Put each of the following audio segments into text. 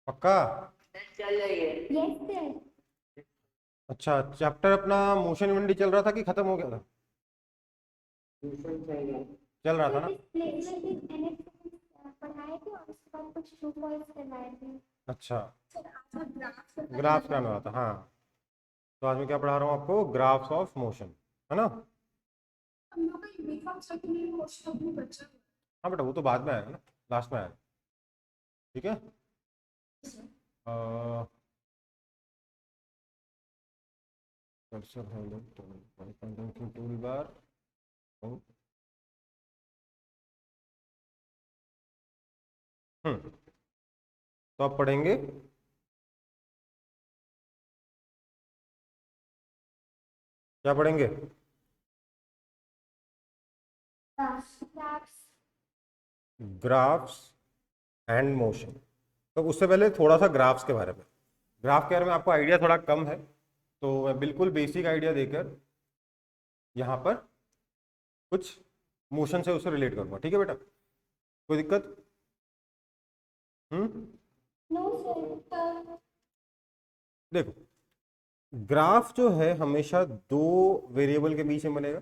पक्का? चल रही है। Yes sir. अच्छा, चैप्टर अपना मोशन इवेंट चल रहा था कि खत्म हो गया था? ट्यूशन चाहिए। चल रहा था ना? डिस्प्लेसमेंट इन NX पढ़ाए थे और उसके बाद कुछ ट्रू फॉल्स करवाए थे। अच्छा, सर आज आप ग्राफ्स ग्राफ्स कराने वाला था, हाँ। तो आज मैं क्या पढ़ा रहा हूँ आपको? ग्राफ्स ऑफ मोशन, है ना? हम लोग का यूनिफॉर्म सेकेंडरी कोर्स तो भी बचा हुआ हाँ बेटा, वो तो बाद में आएगा ना, लास्ट में आएगा। ठीक है। है sir. Cursor highlight tool bar. तो आप पढ़ेंगे क्या पढ़ेंगे? ग्राफ्स। Graphs and motion. तो उससे पहले थोड़ा सा ग्राफ्स के बारे में, ग्राफ के बारे में आपको आइडिया थोड़ा कम है, तो मैं बिल्कुल बेसिक आइडिया देकर यहाँ पर कुछ मोशन से उसे रिलेट करूँगा। ठीक है बेटा, कोई दिक्कत? No sir. देखो, ग्राफ जो है हमेशा दो वेरिएबल के बीच में बनेगा।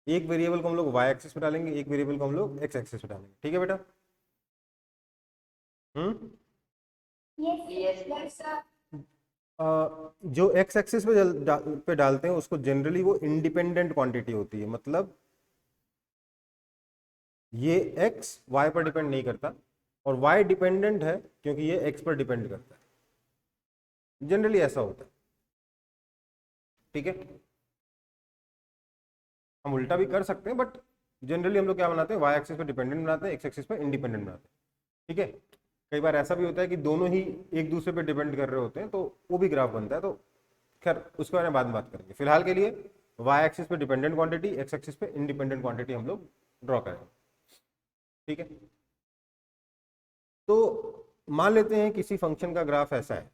एक वेरिएबल को हम लोग वाई एक्सिस पे डालेंगे, एक वेरिएबल को हम लोग एक्स एक्सिस पे डालेंगे। ठीक है बेटा? Yes sir. जो एक्स एक्सिस पे पे डालते हैं उसको जनरली वो इंडिपेंडेंट क्वांटिटी होती है, मतलब ये एक्स वाई पर डिपेंड नहीं करता, और वाई डिपेंडेंट है क्योंकि ये एक्स पर डिपेंड करता है। जनरली ऐसा होता है। ठीक है, हम उल्टा भी कर सकते हैं, बट जनरली हम लोग क्या बनाते हैं? वाई एक्सिस पे डिपेंडेंट बनाते हैं, एक्स एक्सिस पे इंडिपेंडेंट बनाते हैं। ठीक है, कई बार ऐसा भी होता है कि दोनों ही एक दूसरे पे डिपेंड कर रहे होते हैं, तो वो भी ग्राफ बनता है। तो खैर उसके बारे में बाद में बात करेंगे। फिलहाल के लिए वाई एक्सिस पे डिपेंडेंट क्वांटिटी, एक्स एक्सिस पे इंडिपेंडेंट क्वांटिटी हम लोग ड्रॉ करेंगे। ठीक है, तो मान लेते हैं किसी फंक्शन का ग्राफ ऐसा है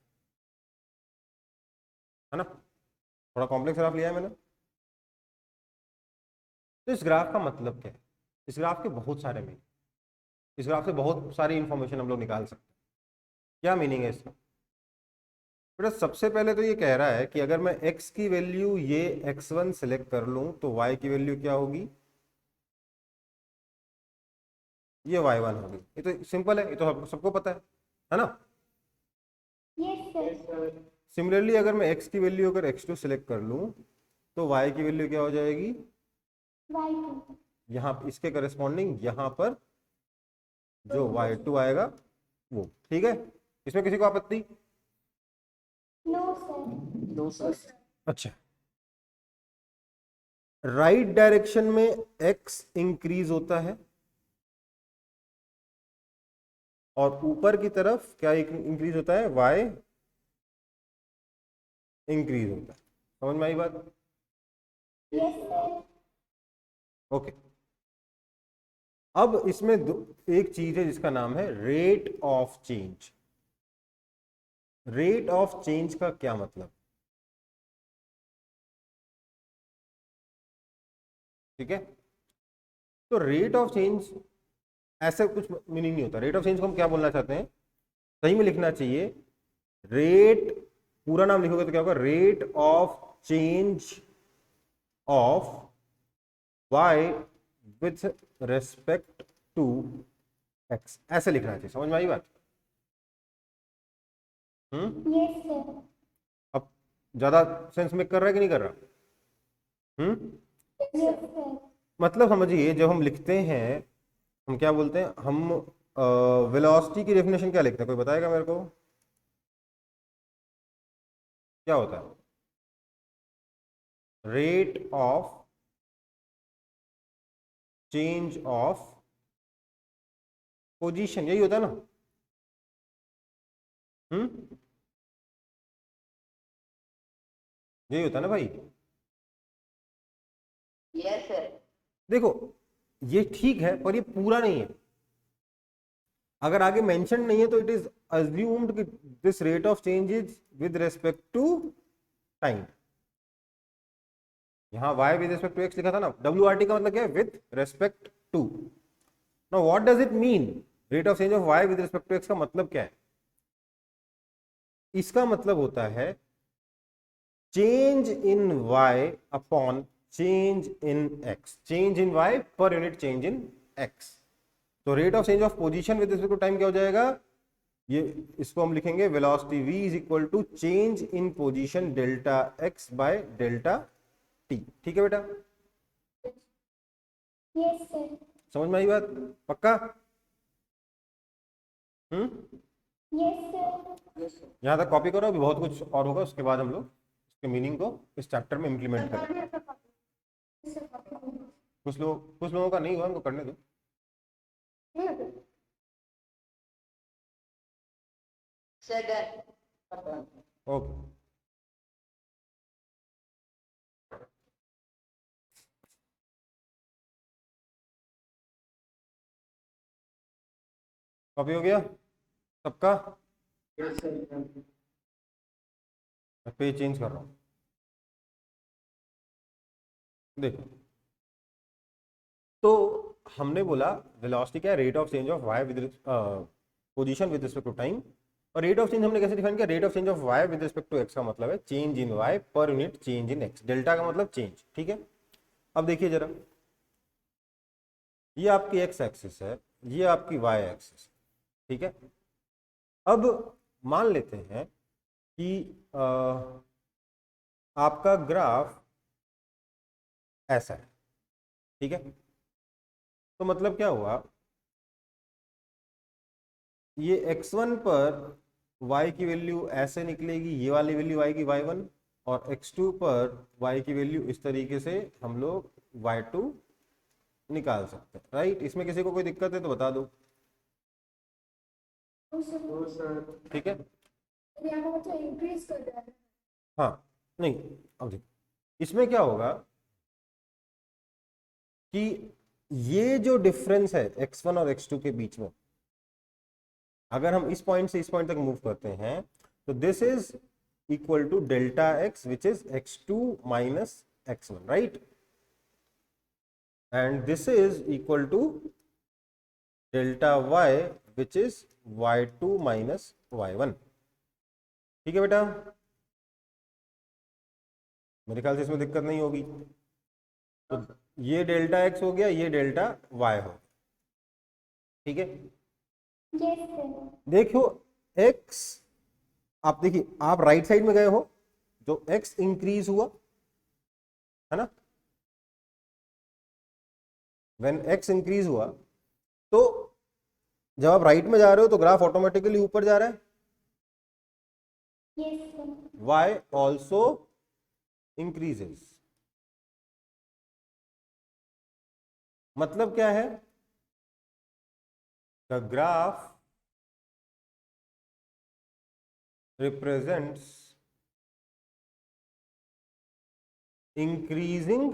ना? थोड़ा कॉम्प्लेक्स ग्राफ लिया है मैंने। तो इस ग्राफ का मतलब क्या है? इस ग्राफ के बहुत सारे मीनिंग, इस ग्राफ से बहुत सारी इंफॉर्मेशन हम लोग निकाल सकते हैं। क्या मीनिंग है इसका? बेटा सबसे पहले तो ये कह रहा है कि अगर मैं x की वैल्यू ये x1 सेलेक्ट कर लूं तो y की वैल्यू क्या होगी? ये y1 होगी। ये तो सिंपल है, ये तो सबको पता है ना? Yes sir. सिमिलरली अगर मैं x की वैल्यू अगर x2 सेलेक्ट कर लूं तो y की वैल्यू क्या हो जाएगी? Y2। यहाँ इसके करस्पॉन्डिंग यहाँ पर जो y2 आएगा वो। ठीक है, इसमें किसी को आपत्ति? No sir. No sir. अच्छा, राइट डायरेक्शन में x इंक्रीज होता है और ऊपर की तरफ क्या इंक्रीज होता है? y इंक्रीज होता है। समझ में आई बात? Yes sir. ओके, अब इसमें एक चीज है जिसका नाम है rate of change. Rate of change का क्या मतलब? ठीक है, तो रेट ऑफ चेंज ऐसा कुछ मीनिंग नहीं होता। रेट ऑफ चेंज को हम क्या बोलना चाहते हैं? सही में लिखना चाहिए रेट, पूरा नाम लिखोगे तो क्या होगा? Rate of change of y with respect to x, ऐसे लिखना चाहिए। समझ में आई बात? Yes sir. अब ज्यादा सेंस मेक कर रहा है कि नहीं कर रहा? Yes sir. मतलब समझिए, जब हम लिखते हैं हम क्या बोलते हैं? हम वेलोसिटी की डेफिनेशन क्या लिखते हैं? कोई बताएगा मेरे को? क्या होता है? Rate of change of position, यही होता है ना? यही होता है ना भाई? Yes sir. देखो, ये ठीक है पर ये पूरा नहीं है। अगर आगे मेंशन नहीं है तो इट इज अज्यूम्ड कि this rate of change is with respect to time. यहां y with respect to x लिखा था ना, WRT का मतलब क्या है? With respect to. Now what does it mean? Rate of change of y with respect to x का मतलब क्या है? इसका मतलब होता है change in y upon change in x, change in y पर यूनिट चेंज इन x। तो rate of change of position with respect to time क्या हो जाएगा, ये इसको हम लिखेंगे velocity v is equal to change in position delta x by delta t। ठीक है बेटा, Yes, sir. समझ में आई बात, पक्का? Yes, sir. यहां तक कॉपी करो, अभी बहुत कुछ और होगा, उसके बाद हम लोग इसके मीनिंग को इस चैप्टर में इंप्लीमेंट करें। कुछ लोगों का नहीं हुआ, उनको करने दो। Sir done. ओके, कॉपी हो गया सबका? मैं पेज चेंज कर रहा हूँ, देखो। तो हमने बोला वेलोसिटी क्या है, rate of change of y with position with respect to time. और रेट ऑफ चेंज हमने कैसे डिफाइन किया, rate of change of y with respect to x का मतलब है चेंज इन y पर unit change in x। Delta का मतलब चेंज, ठीक है। अब देखिए जरा, ये आपकी x एक्सिस है, ये आपकी y एक्सिस, ठीक है। अब मान लेते हैं कि आपका ग्राफ ऐसा है, ठीक है। तो मतलब क्या हुआ, ये x1 पर y की वैल्यू ऐसे निकलेगी, ये वाली वैल्यू आएगी y1, और x2 पर y की वैल्यू इस तरीके से हम लोग y2 निकाल सकते हैं, राइट। इसमें किसी को कोई दिक्कत है तो बता दो, ठीक है। इंक्रीज कर रहा है। हाँ, नहीं, अब देखो इसमें क्या होगा कि ये जो डिफरेंस है x1 और x2 के बीच में, अगर हम इस पॉइंट से इस पॉइंट तक मूव करते हैं तो this is equal to delta x which is x2 minus x1, right. And this is equal to delta y which is y2 minus y1। ठीक है बेटा, मेरे ख्याल से इसमें दिक्कत नहीं होगी। तो ये डेल्टा x हो गया, ये डेल्टा y हो गया, ठीक है। Yes, sir. देखो x, आप देखिए आप राइट साइड में गए हो, जो x इंक्रीज हुआ है ना, व्हेन x इंक्रीज हुआ तो जब आप राइट में जा रहे हो तो ग्राफ ऑटोमेटिकली ऊपर जा रहा है, Yes, sir. y also increases. मतलब क्या है, the graph represents increasing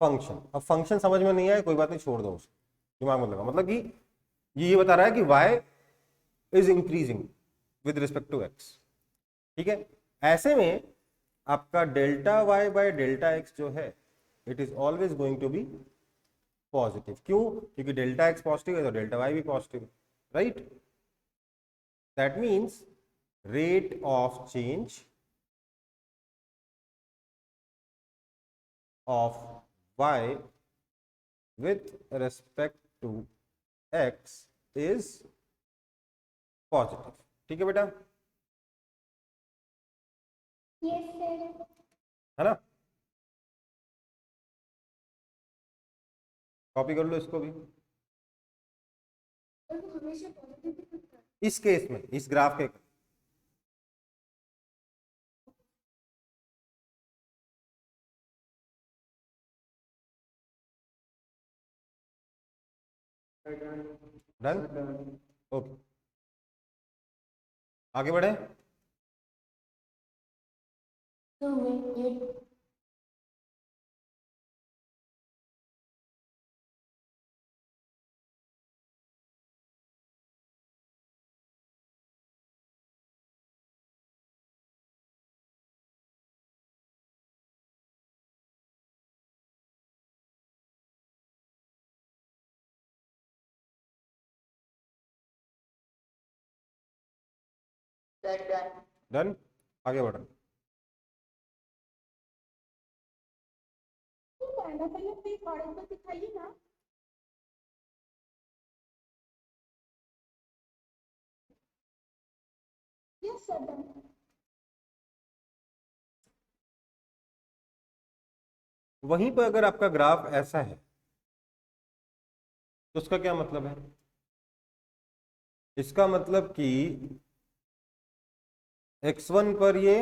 function. अब फंक्शन समझ में नहीं आया कोई बात नहीं, छोड़ दो उसे, दिमाग में लगा। मतलब कि ये बता रहा है कि y is increasing with respect to x, ठीक है। ऐसे में आपका delta y by delta x जो है it is always going to be positive. क्यों? क्योंकि डेल्टा x पॉजिटिव है तो डेल्टा y भी पॉजिटिव है, right. That means rate of change of y with respect to x is positive। ठीक है बेटा, Yes, sir. है ना। कॉपी कर लो इसको भी, हमेशा पॉजिटिव दिखता है। इस केस में, इस ग्राफ के डन, ओके, आगे बढ़े। तो ये Sir, done. डन, आगे बढ़ो। पहले पहले कोई मॉडल तो दिखाइए ना। Yes sir done. वहीं पर अगर आपका ग्राफ ऐसा है तो उसका क्या मतलब है? इसका मतलब कि x1 पर ये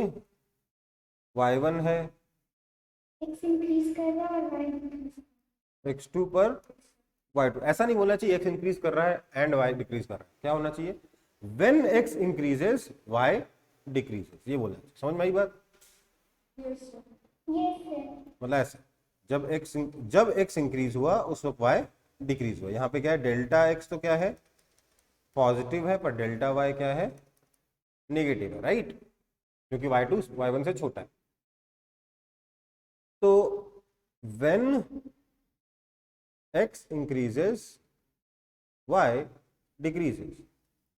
y1 है, एक्स इंक्रीज कर रहा है और वाई डिक्रीज। x2 पर y2। ऐसा नहीं बोलना चाहिए x इंक्रीज कर रहा है एंड y डिक्रीज कर रहा है। क्या होना चाहिए? When x increases y decreases, ये बोलना चाहिए। समझ में आई बात? Yes sir. Yes sir. मतलब ऐसा, जब x इंक्रीज हुआ उस वक्त y डिक्रीज हुआ। यहाँ पे क्या है, डेल्टा x तो क्या है, पॉजिटिव है, पर डेल्टा y क्या है, नेगेटिव है, राइट, क्योंकि y2 y1 से छोटा है। तो when x increases y decreases,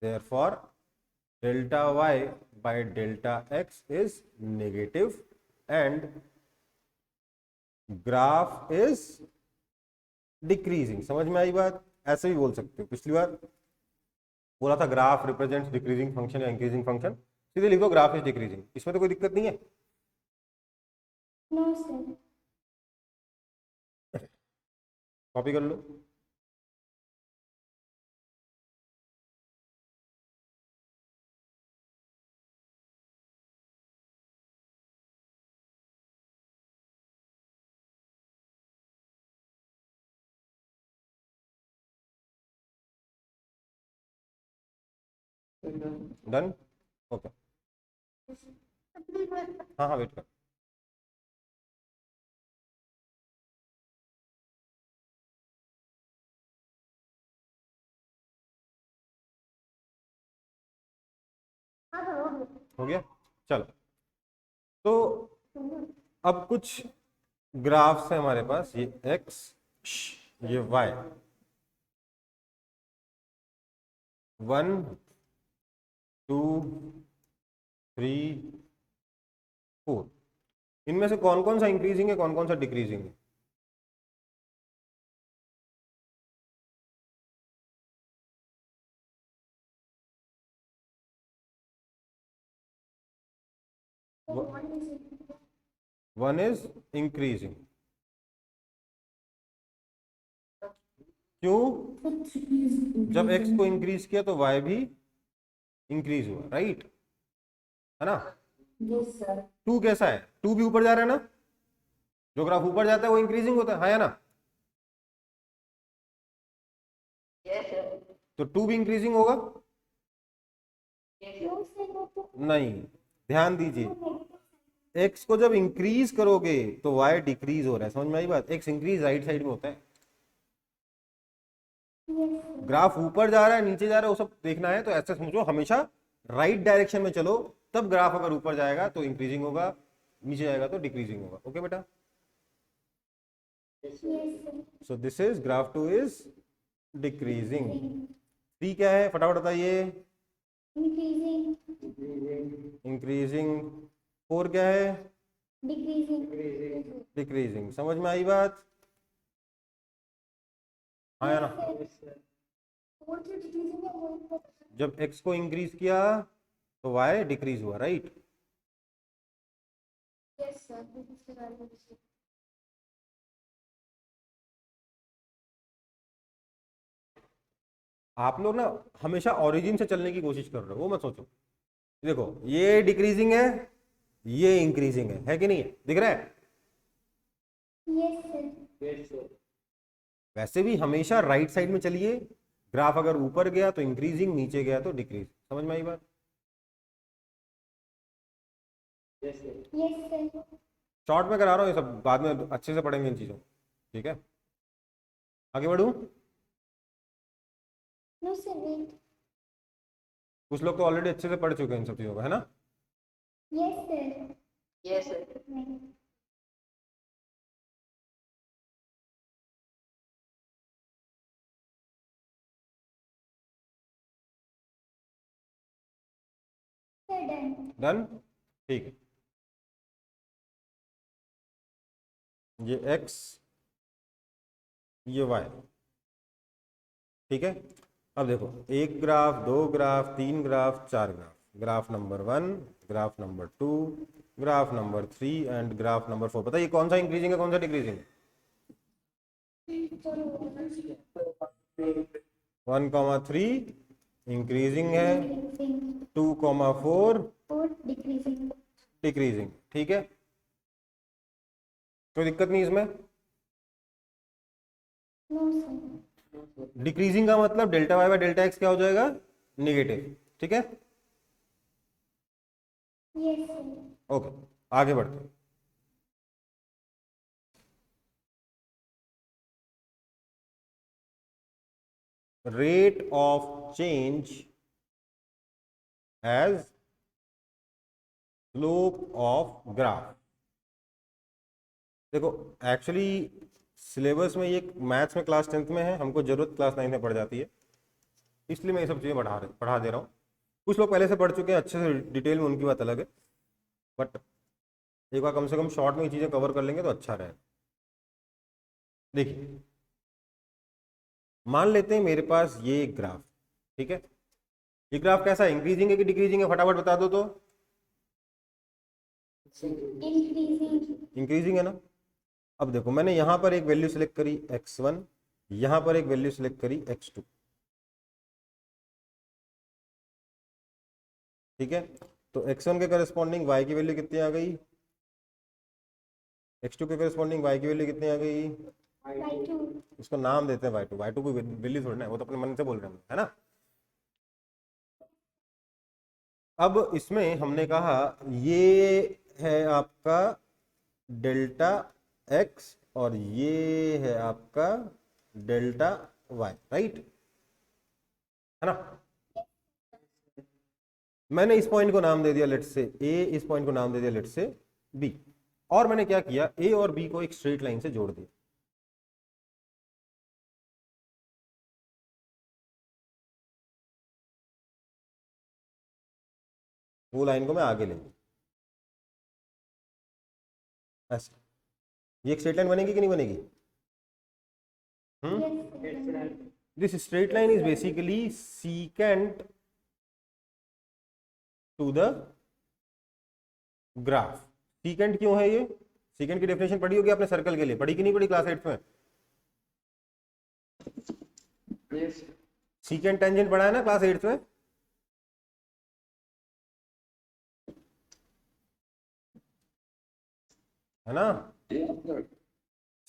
therefore delta y by delta x is negative and graph is decreasing। समझ में आई बात? ऐसे भी बोल सकते हो, पिछली बार बोला था ग्राफ रिप्रेजेंट्स डिक्रीजिंग फंक्शन या इंक्रीजिंग फंक्शन, सीधे लिख दो ग्राफ इज डिक्रीजिंग, इसमें तो कोई दिक्कत नहीं है। No sir. कॉपी कर लो। Done, okay. हाँ हाँ, वेट कर। हो गया, चलो। तो अब कुछ ग्राफ्स है हमारे पास, ये x, ये y, 1 2 3 4। इनमें से कौन कौन सा इंक्रीजिंग है, कौन कौन सा डिक्रीजिंग है? One is increasing. क्यों? जब x को इंक्रीज किया तो y भी इंक्रीज हुआ, राइट, है ना? Yes, sir. 2 कैसा है? 2 भी ऊपर जा रहा है ना? जो ग्राफ ऊपर जाता है वो इंक्रीजिंग होता है, हाँ या ना? Yes, sir. तो 2 भी इंक्रीजिंग होगा? Yes, क्यों सर वो तो नहीं, ध्यान दीजिए, x को जब इंक्रीज करोगे तो y डिक्रीज हो रहा है। समझ में आई बात? x इंक्रीज राइट साइड में होता है, यस सर। ग्राफ ऊपर जा रहा है नीचे जा रहा है वो सब देखना है तो ऐसे समझो, हमेशा राइट डायरेक्शन में चलो, तब ग्राफ अगर ऊपर जाएगा तो इंक्रीजिंग होगा, नीचे जाएगा तो डिक्रीजिंग होगा। ओके बेटा? Yes sir. So this is graph 2 is decreasing. 3 क्या है, फटाफट बताइए? इंक्रीजिंग। इंक्रीजिंग। 4 क्या है? डिक्रीजिंग। डिक्रीजिंग। समझ में आई बात? हाँ या ना? फोर जो डिक्रीजिंग है वो जब x को इंक्रीज किया तो y डिक्रीज हुआ, राइट? Yes sir. आप लोग ना हमेशा ओरिजिन से चलने की कोशिश कर रहे हो, वो मत सोचो। देखो, ये डिक्रीजिंग है, ये इंक्रीजिंग है कि नहीं है? दिख रहा है? Yes sir. वैसे भी हमेशा राइट साइड में चलिए, ग्राफ अगर ऊपर गया तो इंक्रीजिंग, नीचे गया तो डिक्रीज। समझ में आई बात? Yes sir. शॉर्ट में करा रहा हूँ ये सब, बाद में अच्छे से पढ़ेंगे इन चीजों, ठीक है? आगे बढ़ू? No sir wait. कुछ लोग तो ऑलरेडी अच्छे से पढ़ चुके हैं इन सब चीजों को, है ना? Yes sir. yes, sir. नहीं। Sir done. डन, ठीक है। ये x, ये y, ठीक है। अब देखो, एक ग्राफ, दो ग्राफ, तीन ग्राफ, चार graph, graph number 1, graph number 2, graph number 3 and graph number 4। बताइए कौन सा इंक्रीजिंग है, कौन सा डिक्रीजिंग है? 1,3 इंक्रीजिंग है, 2,4 और डिक्रीजिंग। डिक्रीजिंग, ठीक है। कोई दिक्कत नहीं इसमें। No sir. डिक्रीजिंग का मतलब delta y by delta x क्या हो जाएगा? नेगेटिव, ठीक है। Yes sir. ओके, आगे बढ़ते हैं। Rate of change as slope of graph. देखो एक्चुअली सिलेबस में ये मैथ्स में क्लास 10th में है, हमको जरूरत क्लास 9 में पड़ जाती है, इसलिए मैं ये सब चीज़ें पढ़ा दे रहा हूँ। कुछ लोग पहले से पढ़ चुके हैं अच्छे से डिटेल में, उनकी बात अलग है, बट एक बार कम से कम शॉर्ट में ये चीज़ें कवर कर लेंगे तो अच्छा रहेगा। देखिए, मान लेते हैं मेरे पास ये एक ग्राफ, ठीक है। ये ग्राफ कैसा है, इंक्रीजिंग है कि डिक्रीजिंग है? फटाफट बता दो तो। इंक्रीजिंग। इंक्रीजिंग है ना। अब देखो, मैंने यहां पर एक वैल्यू सिलेक्ट करी x1, यहां पर एक वैल्यू सिलेक्ट करी x2, ठीक है। तो x1 के करस्पॉन्डिंग y की वैल्यू कितनी आ गई, x2 के करस्पॉन्डिंग y की वैल्यू कितनी आ गई? y2। इसको नाम देते हैं y2। y2 कोई वैल्यू थोड़ी ना है, वो तो अपने मन से बोल रहे हैं, है ना। अब इसमें हमने कहा ये है आपका डेल्टा x और ये है आपका डेल्टा y, राइट, है ना। मैंने इस पॉइंट को नाम दे दिया लेट से a, इस पॉइंट को नाम दे दिया लेट से b, और मैंने क्या किया, a और b को एक स्ट्रेट लाइन से जोड़ दिया। वो लाइन को मैं आगे ले गया ऐसे। ये एक स्ट्रेट लाइन बनेगी कि नहीं बनेगी? This straight line is basically secant to the graph. Secant क्यों है ये? सीकेंट की डेफिनेशन पढ़ी होगी आपने सर्कल के लिए, पढ़ी कि नहीं पढ़ी क्लास 8 में? सीकेंट टेंजेंट पढ़ा है ना क्लास 8 में? है ना।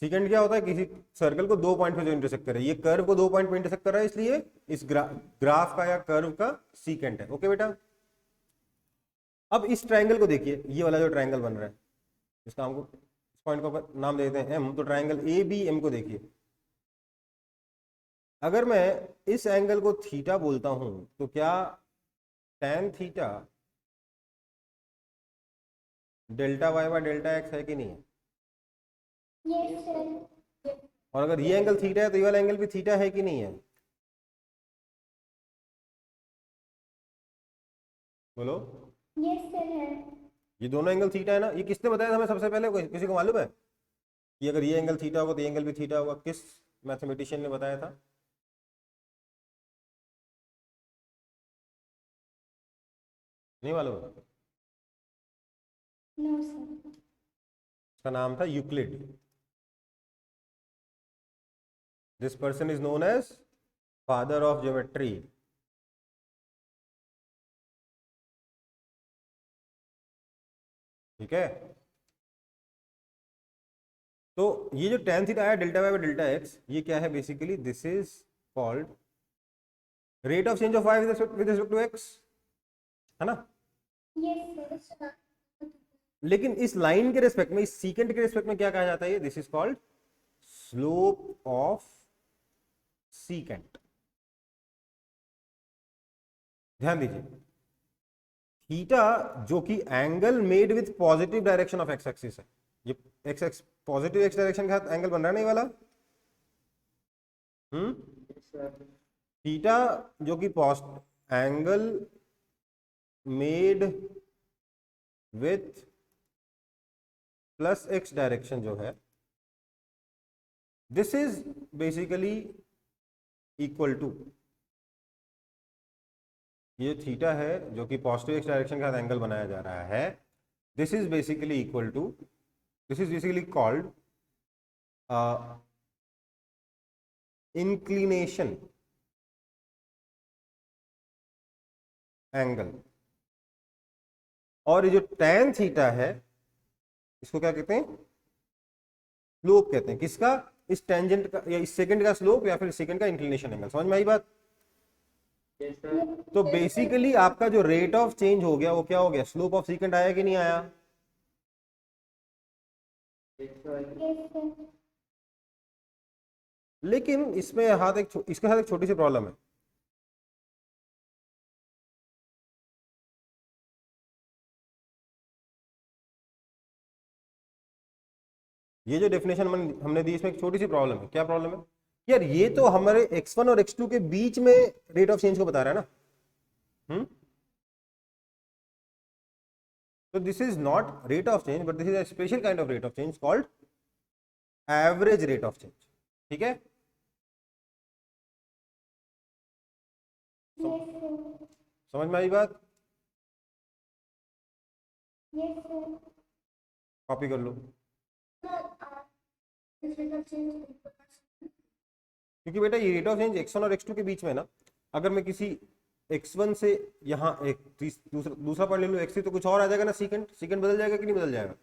सीकेंट क्या होता है, किसी सर्कल को दो पॉइंट पे जो इंटरसेक्ट करे, ये कर्व को दो पॉइंट पे इंटरसेक्ट कर रहा है, इसलिए इस ग्राफ का या कर्व का सीकेंट है। ओके बेटा। अब इस ट्रायंगल को देखिए, ये वाला जो ट्रायंगल बन रहा है, इसका हमको इस पॉइंट को नाम देते हैं एम। तो ट्रायंगल ए बी एम को देखिए, अगर मैं इस एंगल को थीटा बोलता हूं तो क्या tan theta delta y by delta x है कि नहीं है? Yes sir. और अगर ये एंगल थीटा है तो ये वाला एंगल भी थीटा है कि नहीं है? बोलो। यस सर है। ये दोनों एंगल थीटा है ना। ये किसने बताया था हमें सबसे पहले? किसी को मालूम है कि अगर ये एंगल थीटा होगा तो ये एंगल भी थीटा होगा? किस मैथमेटिशियन ने बताया था? नहीं मालूम है? No sir. उसका नाम था Euclid. This person is known as father of geometry. ठीक है। तो ये जो tan थीटा है delta y by delta x, ये क्या है basically? This is called rate of change of y with respect to x, है ना। Yes sir. लेकिन इस लाइन के रिस्पेक्ट में, इस सीकेंट के रिस्पेक्ट में क्या कहा जाता है? This is called slope of secant. ध्यान दीजिए, थीटा जो कि angle made with positive direction of x axis है, ये x x positive x direction के साथ एंगल बन रहा है ना ये वाला। थीटा जो कि angle made with plus x direction जो है, this is basically equal to, ये थीटा है जो कि पॉजिटिव एक्स डायरेक्शन का एंगल बनाया जा रहा है, this is basically equal to, this is basically called inclination angle. और ये जो tan थीटा है इसको क्या कहते हैं, स्लोप कहते हैं। किसका, इस टेंजेंट का या इस सेकंड का स्लोप या फिर सेकंड का इंक्लिनेशन एंगल। समझ में आई बात? तो बेसिकली आपका जो रेट ऑफ चेंज हो गया वो क्या हो गया, स्लोप ऑफ सेकंड आया कि नहीं आया? Yes, sir. लेकिन इसमें इसके साथ एक छोटी सी प्रॉब्लम है। ये जो डेफिनेशन हमने दी इसमें एक छोटी सी प्रॉब्लम है। क्या प्रॉब्लम है यार, ये तो हमारे x1 और x2 के बीच में रेट ऑफ चेंज को बता रहा है ना। तो this is not rate of change but this is a special kind of rate of change called average rate of change. ठीक है, Yes, sir. समझ में आई बात? Yes, sir. कॉपी कर लो, This rate of change. क्योंकि बेटा ये रेट ऑफ चेंज x1 और x2 के बीच में है ना। अगर मैं किसी x1 से यहाँ एक दूसरा पॉइंट ले लूँ x3 तो कुछ और आ जाएगा ना, सेकंड बदल जाएगा कि नहीं बदल जाएगा?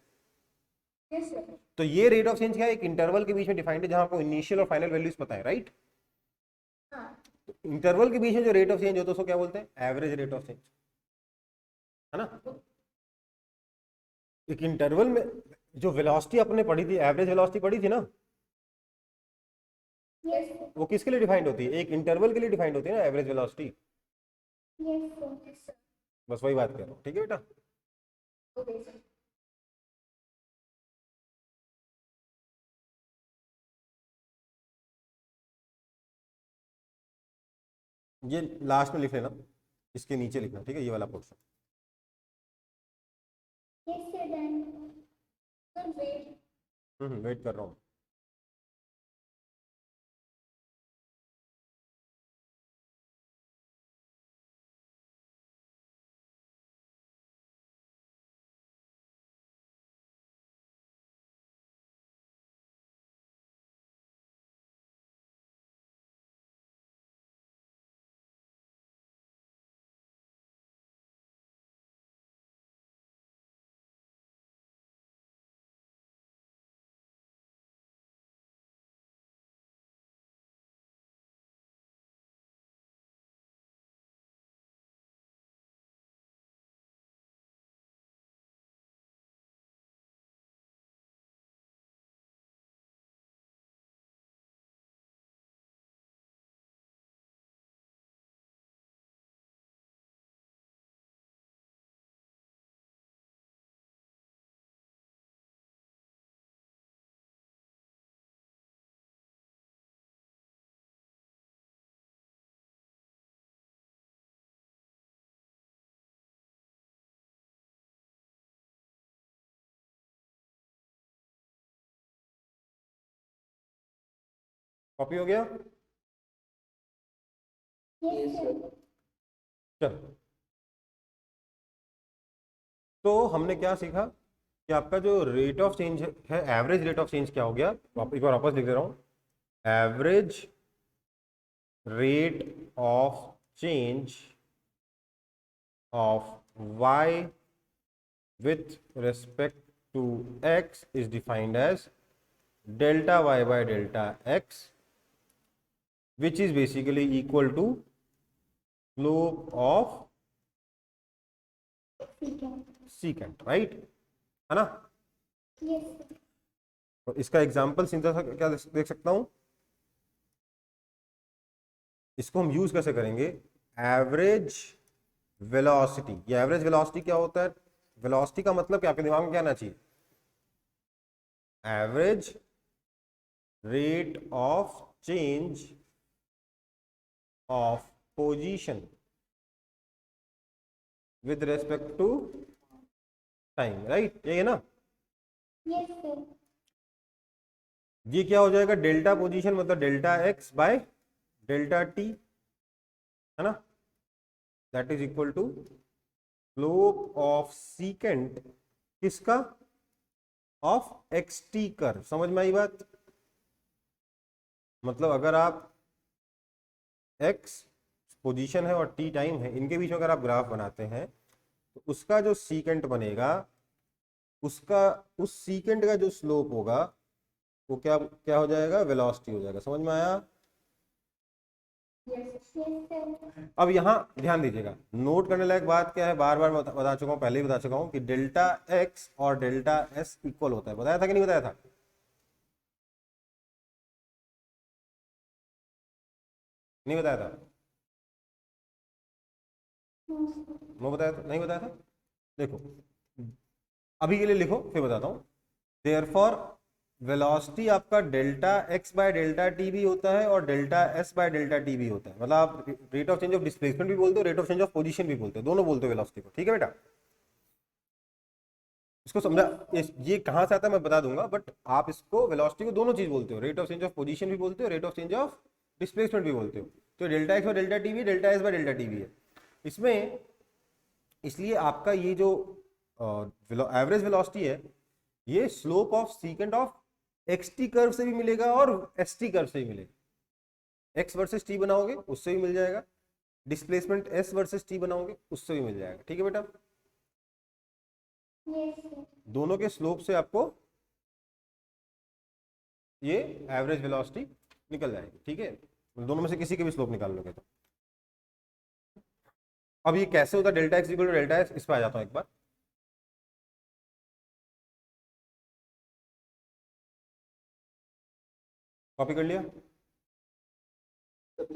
Yes, sir. तो ये रेट ऑफ चेंज क्या है, एक इंटरवल के बीच में डिफाइंड है जहां आपको इनिशियल और फाइनल वैल्यूज पता है, राइट? हाँ. इंटरवल के बीच में जो रेट ऑफ चेंज होता है उसको क्या बोलते हैं, एवरेज रेट ऑफ चेंज, है ना। एक इंटरवल में जो वेलोसिटी आपने पढ़ी थी, एवरेज वेलोसिटी पढ़ी थी ना, Yes, sir. वो किसके लिए डिफाइंड होती है, एक इंटरवल के लिए डिफाइंड होती है ना average velocity. Yes, sir. Yes, sir. बस वही बात कर रहा हूँ, ठीक है बेटा। Okay, sir. ये लास्ट में लिख लेना, इसके नीचे लिखना, ठीक है, ये वाला portion. Yes, sir. Done. Sir, wait. Wait कर रहा हूँ। कॉपी हो गया? Yes, sir. चलो, तो हमने क्या सीखा कि आपका जो रेट ऑफ चेंज है, एवरेज रेट ऑफ चेंज क्या हो गया, एक बार वापस लिख दे रहा हूँ, average rate of change of y with respect to x is defined as delta y by delta x, which is basically equal to slope of secant, right? है ना। Yes, sir. तो इसका एग्जाम्पल सीधा सा क्या देख सकता हूं, इसको हम यूज कैसे करेंगे, एवरेज वेलोसिटी। ये एवरेज वेलोसिटी क्या होता है, वेलोसिटी का मतलब क्या आपके दिमाग में क्या आना चाहिए, average rate of change of position with respect to time, right, यही है ना। Yes, sir. ये क्या हो जाएगा, डेल्टा पोजीशन मतलब delta x by delta t, है ना, that is equal to slope of secant किसका, ऑफ एक्स टी कर्व। समझ में आई बात। मतलब अगर आप एक्स पोजीशन है और टी टाइम है, इनके बीच में अगर आप ग्राफ बनाते हैं तो उसका जो सीकेंट बनेगा, उसका उस सीकेंट का जो स्लोप होगा वो क्या क्या हो जाएगा, वेलोसिटी हो जाएगा। समझ में आया। Yes, sir. अब यहाँ ध्यान दीजिएगा, नोट करने लायक बात क्या है, बार बार बता चुका हूँ, पहले ही बता चुका हूँ कि डेल्टा एक्स और डेल्टा एस इक्वल होता है। बताया था कि नहीं बताया था, नहीं बताया था, No, sir. मैं बताया था, नहीं बताया था। देखो अभी के लिए लिखो फिर बताता हूँ। देयरफॉर वेलोसिटी आपका delta x by delta t भी होता है और delta s by delta t भी होता है। मतलब आप rate of change of displacement भी बोलते हो, rate of change of position भी बोलते हो, दोनों बोलते हो वेलोसिटी को। ठीक है बेटा, इसको समझा। ये कहाँ से आता है मैं बता दूंगा, बट आप इसको वेलोसिटी को दोनों चीज बोलते हो, rate of change of position भी बोलते हो, rate of change of displacement भी बोलते हो। तो delta x by delta t भी delta s by delta t भी है इसमें। इसलिए आपका ये जो एवरेज वेलोसिटी है, ये slope of secant of x t curve से भी मिलेगा और एस टी कर्व से भी मिलेगा। एक्स वर्सेस टी बनाओगे उससे भी मिल जाएगा, डिस्प्लेसमेंट एस वर्सेस टी बनाओगे उससे भी मिल जाएगा। ठीक है बेटा, Yes, sir. दोनों के स्लोप से आपको ये एवरेज वेलोसिटी निकल जाएगी। ठीक है, दोनों में से किसी के भी स्लोप निकाल लोगे तो। अब ये कैसे होता है delta x equal to delta s, इस पर आ जाता हूं एक बार। कॉपी कर लिया। Yes,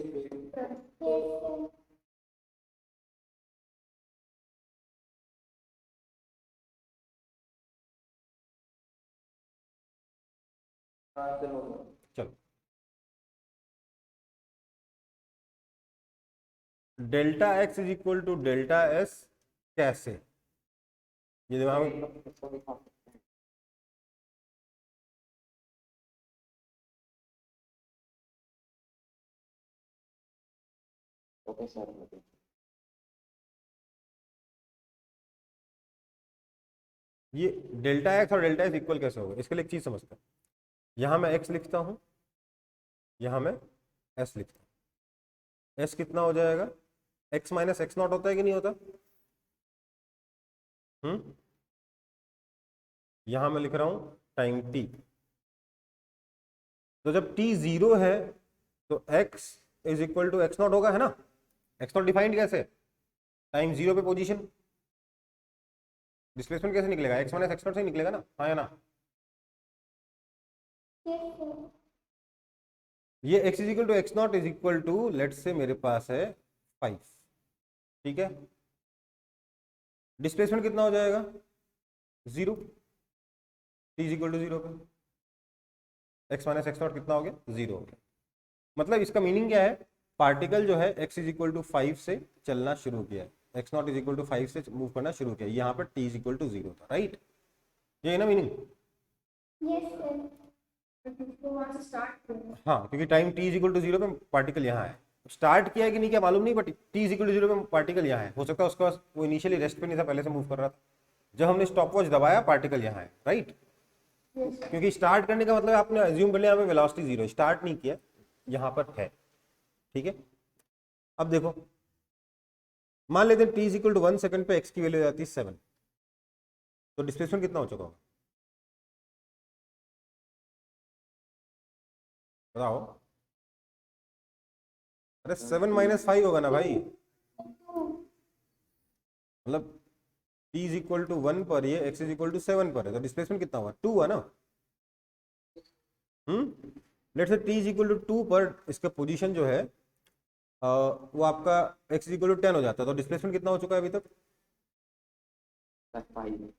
sir. चलो, delta x is equal to delta s कैसे, ये दिमाग में। ये डेल्टा एक्स और डेल्टा एस इक्वल कैसे होगा, इसके लिए एक चीज समझते हैं। यहां मैं एक्स लिखता हूं, यहां मैं एस लिखता हूं। एस कितना हो जाएगा, एक्स माइनस एक्स नॉट होता है कि नहीं होता। यहां मैं लिख रहा हूं टाइम टी। तो जब टी जीरो है तो x is equal to x not होगा, है ना। एक्स नॉट डिफाइंड कैसे, टाइम जीरो पे पोजीशन, डिस्प्लेसमेंट कैसे निकलेगा, एक्स माइनस एक्स नॉट से ही निकलेगा ना, हाँ या ना। Yes, sir. ये x is equal to x not is equal to, let's say मेरे पास है 5। ठीक है, डिस्प्लेसमेंट कितना हो जाएगा, 0, t इज इक्वल टू 0 पे x माइनस एक्स नॉट कितना हो गया, 0 हो गया। मतलब इसका मीनिंग क्या है, पार्टिकल जो है x इज इक्वल टू 5 से चलना शुरू किया है, x not is equal to 5 से मूव करना शुरू किया, यहाँ पर t इज इक्वल टू 0 था, राइट। ये है ना मीनिंग। Yes, sir. हाँ, क्योंकि time t is equal to 0 पे पार्टिकल यहाँ है। स्टार्ट किया है कि नहीं क्या मालूम नहीं, but t is equal to 0 पे पार्टिकल यहाँ है। हो सकता है उसके पास वो इनिशियली रेस्ट पे नहीं था, पहले से मूव कर रहा था। जब हमने स्टॉप वॉच दबाया पार्टिकल यहाँ है, राइट। क्योंकि स्टार्ट करने का मतलब आपने अज्यूम कर लिया हमें वेलोसिटी 0, स्टार्ट नहीं किया, यहाँ पर है। ठीक है, अब देखो मान लेते हैं t is equal to 1 second पे x की वैल्यू हो जाती है 7, तो डिस्प्लेसमेंट कितना हो चुका होगा बताओ। अरे 7 माइनस 5 होगा ना भाई, मतलब t इज इक्वल टू 1 पर ये x इज इक्वल टू 7 पर है, तो डिस्प्लेसमेंट कितना हुआ, 2 हुआ ना। Let's say t is equal to 2 पर इसका पोजीशन जो है वो आपका x इज इक्वल टू 10 हो जाता है, तो डिस्प्लेसमेंट कितना हो चुका है अभी तक, 5.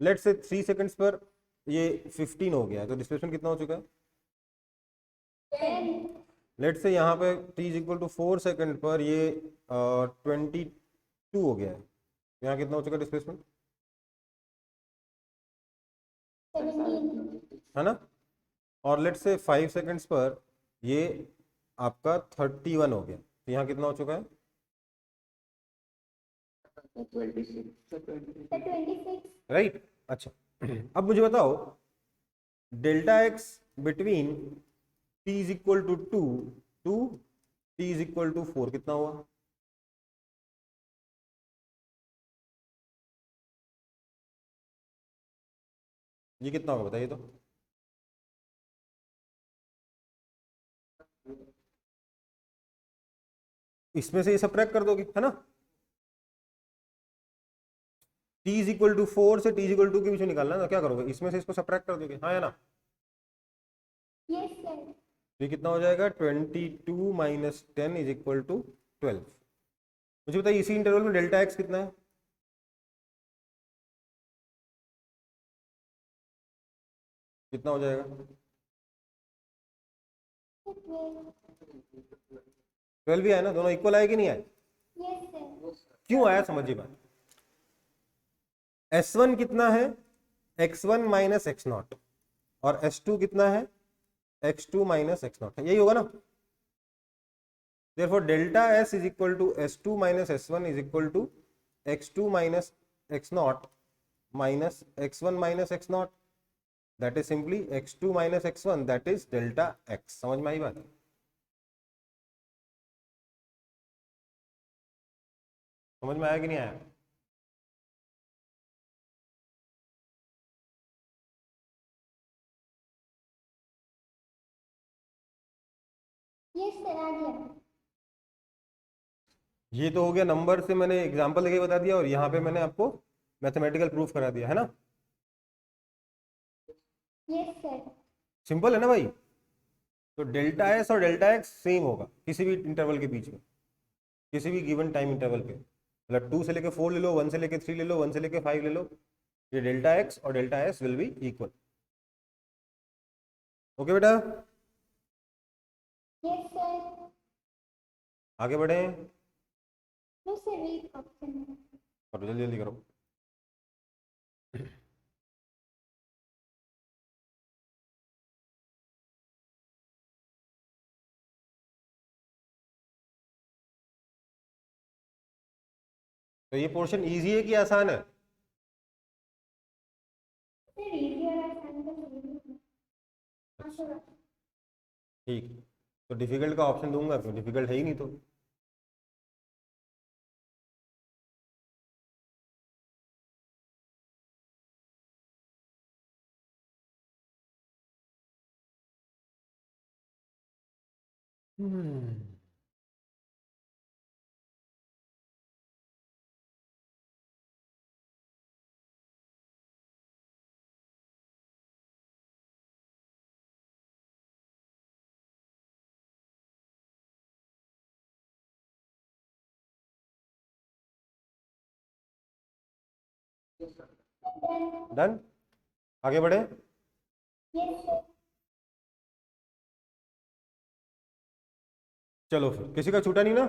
लेट्स से 3 सेकंड्स पर ये 15 हो गया है, तो डिस्प्लेसमेंट कितना हो चुका है, 10. लेट से यहाँ पे t is equal to 4 second पर ये 22 हो गया है, यहाँ कितना हो चुका डिस्प्लेसमेंट, 17. है ना। और लेट से 5 सेकेंड्स पर ये आपका 31 हो गया, तो यहाँ कितना हो चुका है, 26. राइट। अच्छा अब मुझे बताओ delta x between t is equal to 2 to t is equal to 4 कितना हुआ, ये कितना होगा बताइए तो। इसमें से ये सबट्रैक्ट कर दोगे, है ना। t इज इक्वल टू 4 से t इज इक्वल टू के बीच में निकालना है ना, क्या करोगे, इसमें से इसको सबट्रैक्ट कर दोगे, हाँ या ना। Yes, sir. तो ये कितना हो जाएगा 22 माइनस 10 इज इक्वल टू 12। मुझे बताइए इसी इंटरवल में डेल्टा एक्स कितना है, कितना हो जाएगा, 12. 12 भी आया ना, दोनों इक्वल आए कि नहीं आए, Yes, sir. क्यों आया समझिए बात। S1 कितना है, x1 माइनस एक्स नॉट, और S2 कितना है, x2 माइनस एक्स नॉट है, यही होगा ना। therefore delta S is equal to S2 minus S1 is equal to x2 minus x not minus x1 minus x not, that is simply x2 minus x1, that is delta x। समझ में आई बात, समझ में आया कि नहीं आया। Yes, sir. आ गया. ये तो हो गया नंबर से मैंने एग्जांपल लेके बता दिया, और यहाँ पे मैंने आपको मैथमेटिकल प्रूफ करा दिया, है ना। Yes, sir. सिंपल है ना भाई। तो डेल्टा एस और डेल्टा एक्स सेम होगा किसी भी इंटरवल के बीच में, किसी भी गिवन टाइम इंटरवल पे, मतलब 2 से लेके 4 ले लो, 1 से लेके 3 ले लो, 1 से लेके 5 ले लो, ये डेल्टा एक्स और delta S will be equal. Okay बेटा, Yes, sir. आगे बढ़े, No, sir. Wait. Option. करो जल्दी जल्दी करो। तो ये पोर्शन इजी है कि आसान है, Sir, easy और आसान का सही है. हाँ, sir. ठीक। तो डिफिकल्ट का ऑप्शन दूंगा क्यों, डिफिकल्ट है ही नहीं तो। Then. डन, आगे बढ़े। Yes, sir. चलो फिर किसी का छूटा नहीं ना,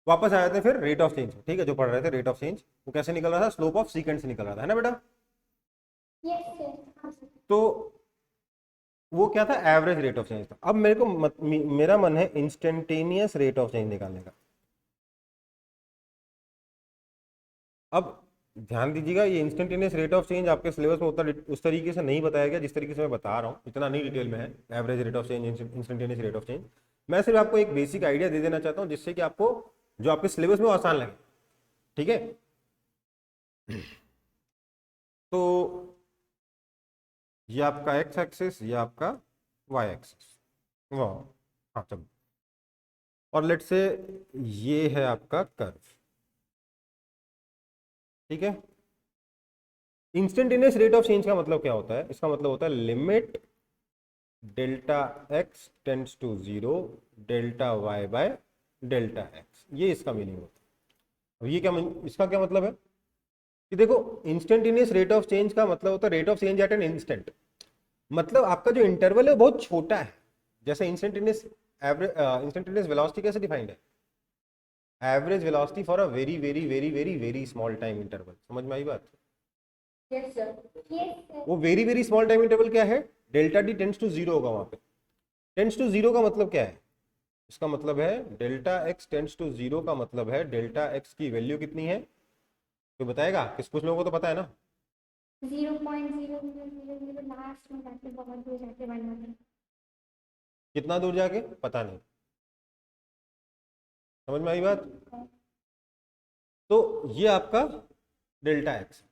वापस आए थे फिर रेट ऑफ चेंज, ठीक है, जो पढ़ रहे थे रेट ऑफ चेंज, वो कैसे निकल रहा था, स्लोप ऑफ सीक्वेंस से निकल रहा था, है ना बेटा। Yes, sir. हाँ, sir. तो वो क्या था, एवरेज रेट ऑफ चेंज था। अब मेरे को मेरा मन है इंस्टेंटेनियस रेट ऑफ चेंज निकालने का। अब ध्यान दीजिएगा, ये इंस्टेंटेनियस रेट ऑफ चेंज आपके सिलेबस में उतना उस तरीके से नहीं बताया गया जिस तरीके से मैं बता रहा हूँ, इतना नहीं डिटेल में है average rate of change, instantaneous rate of change. मैं सिर्फ आपको एक बेसिक आइडिया दे देना चाहता हूँ जिससे कि आपको जो आपके सिलेबस में आसान लगे, ठीक है। तो ये आपका एक्स एक्सिस, ये आपका वाई एक्सिस, वाह, हाँ चलो, और लेट से ये है आपका कर्व, ठीक है। इंस्टेंटेनियस रेट ऑफ चेंज का मतलब क्या होता है, इसका मतलब होता है limit delta x tends to 0 delta y by delta x, ये इसका मीनिंग होता है। अब ये क्या, इसका क्या मतलब है कि देखो इंस्टेंटेनियस रेट ऑफ चेंज का मतलब होता है rate of change at an instant, मतलब आपका जो इंटरवल है बहुत छोटा है। जैसे इंस्टेंटेनियस वेलोसिटी कैसे डिफाइंड है? Average velocity for a very very very very very small time interval. समझ में आई बात? Yes, sir. Yes, sir. वो very very small time interval क्या है? Delta t tends to zero होगा वहां पे। टेंड्स टू जीरो का मतलब क्या है? इसका मतलब है delta x tends to zero का मतलब है डेल्टा एक्स की वैल्यू कितनी है? तो बताएगा? कुछ लोगों को तो पता है ना। 0.0000 लास्ट में जाके बहुत दूर जाके बन जाते। कितना दूर जाके पता नहीं। समझ में आई बात? तो ये आपका डेल्टा एक्स,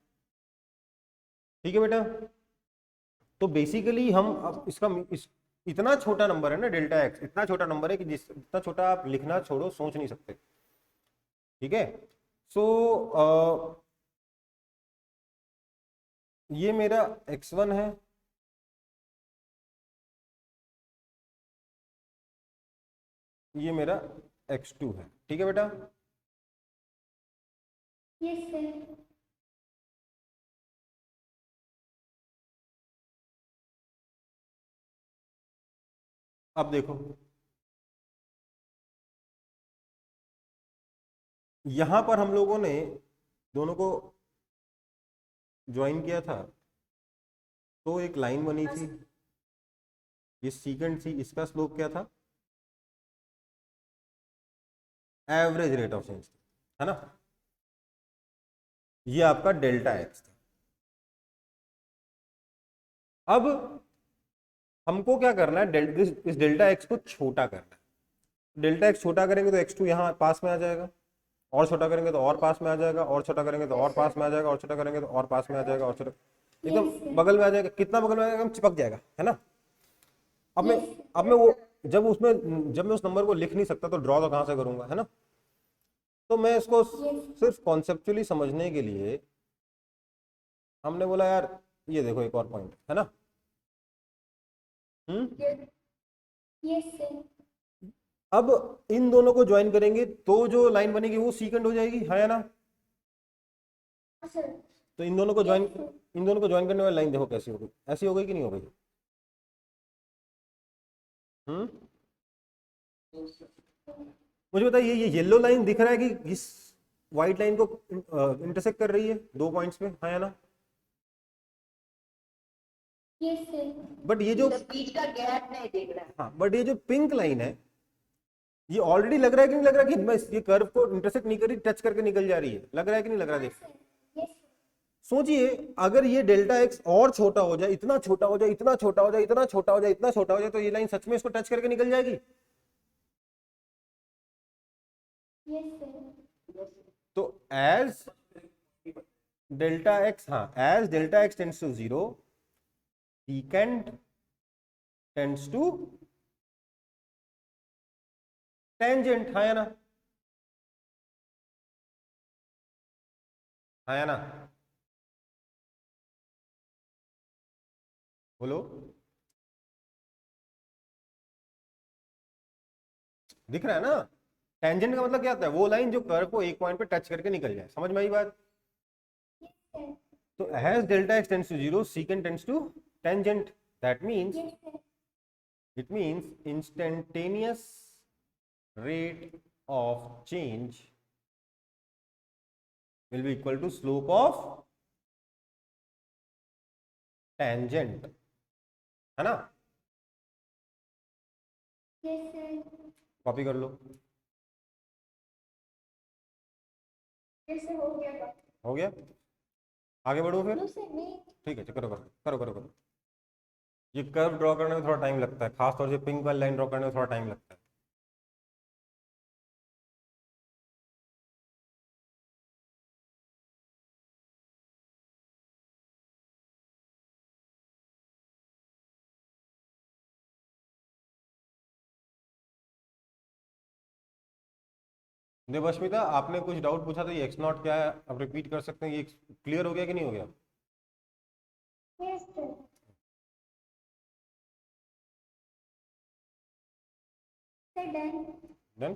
ठीक है बेटा। तो बेसिकली हम अब इतना छोटा नंबर है ना डेल्टा एक्स, इतना छोटा नंबर है कि इतना छोटा आप लिखना छोड़ो, सोच नहीं सकते। ठीक है। सो ये मेरा x1 है, ये मेरा x2 है। ठीक है बेटा। Yes sir. अब देखो यहां पर हम लोगों ने दोनों को ज्वाइन किया था तो एक लाइन बनी थी, ये सीकेंड थी, इसका स्लोप क्या था? एवरेज रेट ऑफ चेंज, है ना। ये आपका डेल्टा एक्स था। अब हमको क्या करना है? इस डेल्टा एक्स को छोटा करना है। डेल्टा एक्स छोटा करेंगे तो x2 यहाँ पास में आ जाएगा, और छोटा करेंगे तो और पास में आ जाएगा, और छोटा करेंगे तो और पास में आ जाएगा, और छोटा करेंगे तो और पास में आ जाएगा, और छोटा एकदम बगल में आ जाएगा। कितना बगल में आ जाएगा? हम चिपक जाएगा, है ना। अब मैं वो जब मैं उस नंबर को लिख नहीं सकता तो ड्रॉ तो कहां से करूंगा, है ना। तो मैं इसको सिर्फ कॉन्सेप्चुअली समझने के लिए हमने बोला यार ये देखो एक और पॉइंट, है ना। Yes sir. अब इन दोनों को ज्वाइन करेंगे तो जो लाइन बनेगी वो सीकेंड हो जाएगी, है ना। सर। तो इन दोनों को ज्वाइन करने वाली लाइन देखो कैसी हो गई, ऐसी हो गई कि नहीं हो गई? मुझे बताइए ये येलो लाइन दिख रहा है कि इस व्हाइट लाइन को इंटरसेक्ट कर रही है दो पॉइंट्स पे, है ना। Yes sir. बट ये जो बीच का गैप नहीं दिख रहा है। हाँ, बट ये जो पिंक लाइन है ये ऑलरेडी लग रहा है कि नहीं लग रहा कि मैं ये कर्व को इंटरसेक्ट नहीं कर रही, टच करके निकल जा रही है, लग रहा है कि नहीं लग रहा? देख सोचिए अगर ये डेल्टा एक्स और छोटा हो जाए, इतना छोटा हो जाए, इतना छोटा हो जाए, इतना छोटा हो जाए, इतना छोटा हो जाए, तो ये लाइन सच में इसको टच करके निकल जाएगी। तो एज डेल्टा एक्स, हाँ as delta x tends to zero, secant tends to tangent, है ना, है ना। बोलो, दिख रहा है ना। टेंजेंट का मतलब क्या होता है? वो लाइन जो कर्व को एक पॉइंट पे टच करके निकल जाए। समझ में आई बात? तो as delta x tends to zero, secant tends to tangent, that means it means instantaneous rate of change will be equal to slope of tangent, है ना। कॉपी कर लो। हो गया, आगे बढ़ो फिर। ठीक है, करो करो करो करो करो। ये कर्व ड्रॉ करने में थोड़ा टाइम लगता है, खासतौर से पिंक वाली लाइन ड्रॉ करने में थोड़ा टाइम लगता है। देवस्मिता आपने कुछ डाउट पूछा था, ये एक्स नॉट क्या है, आप रिपीट कर सकते हैं। ये क्लियर हो गया कि नहीं हो गया? डन।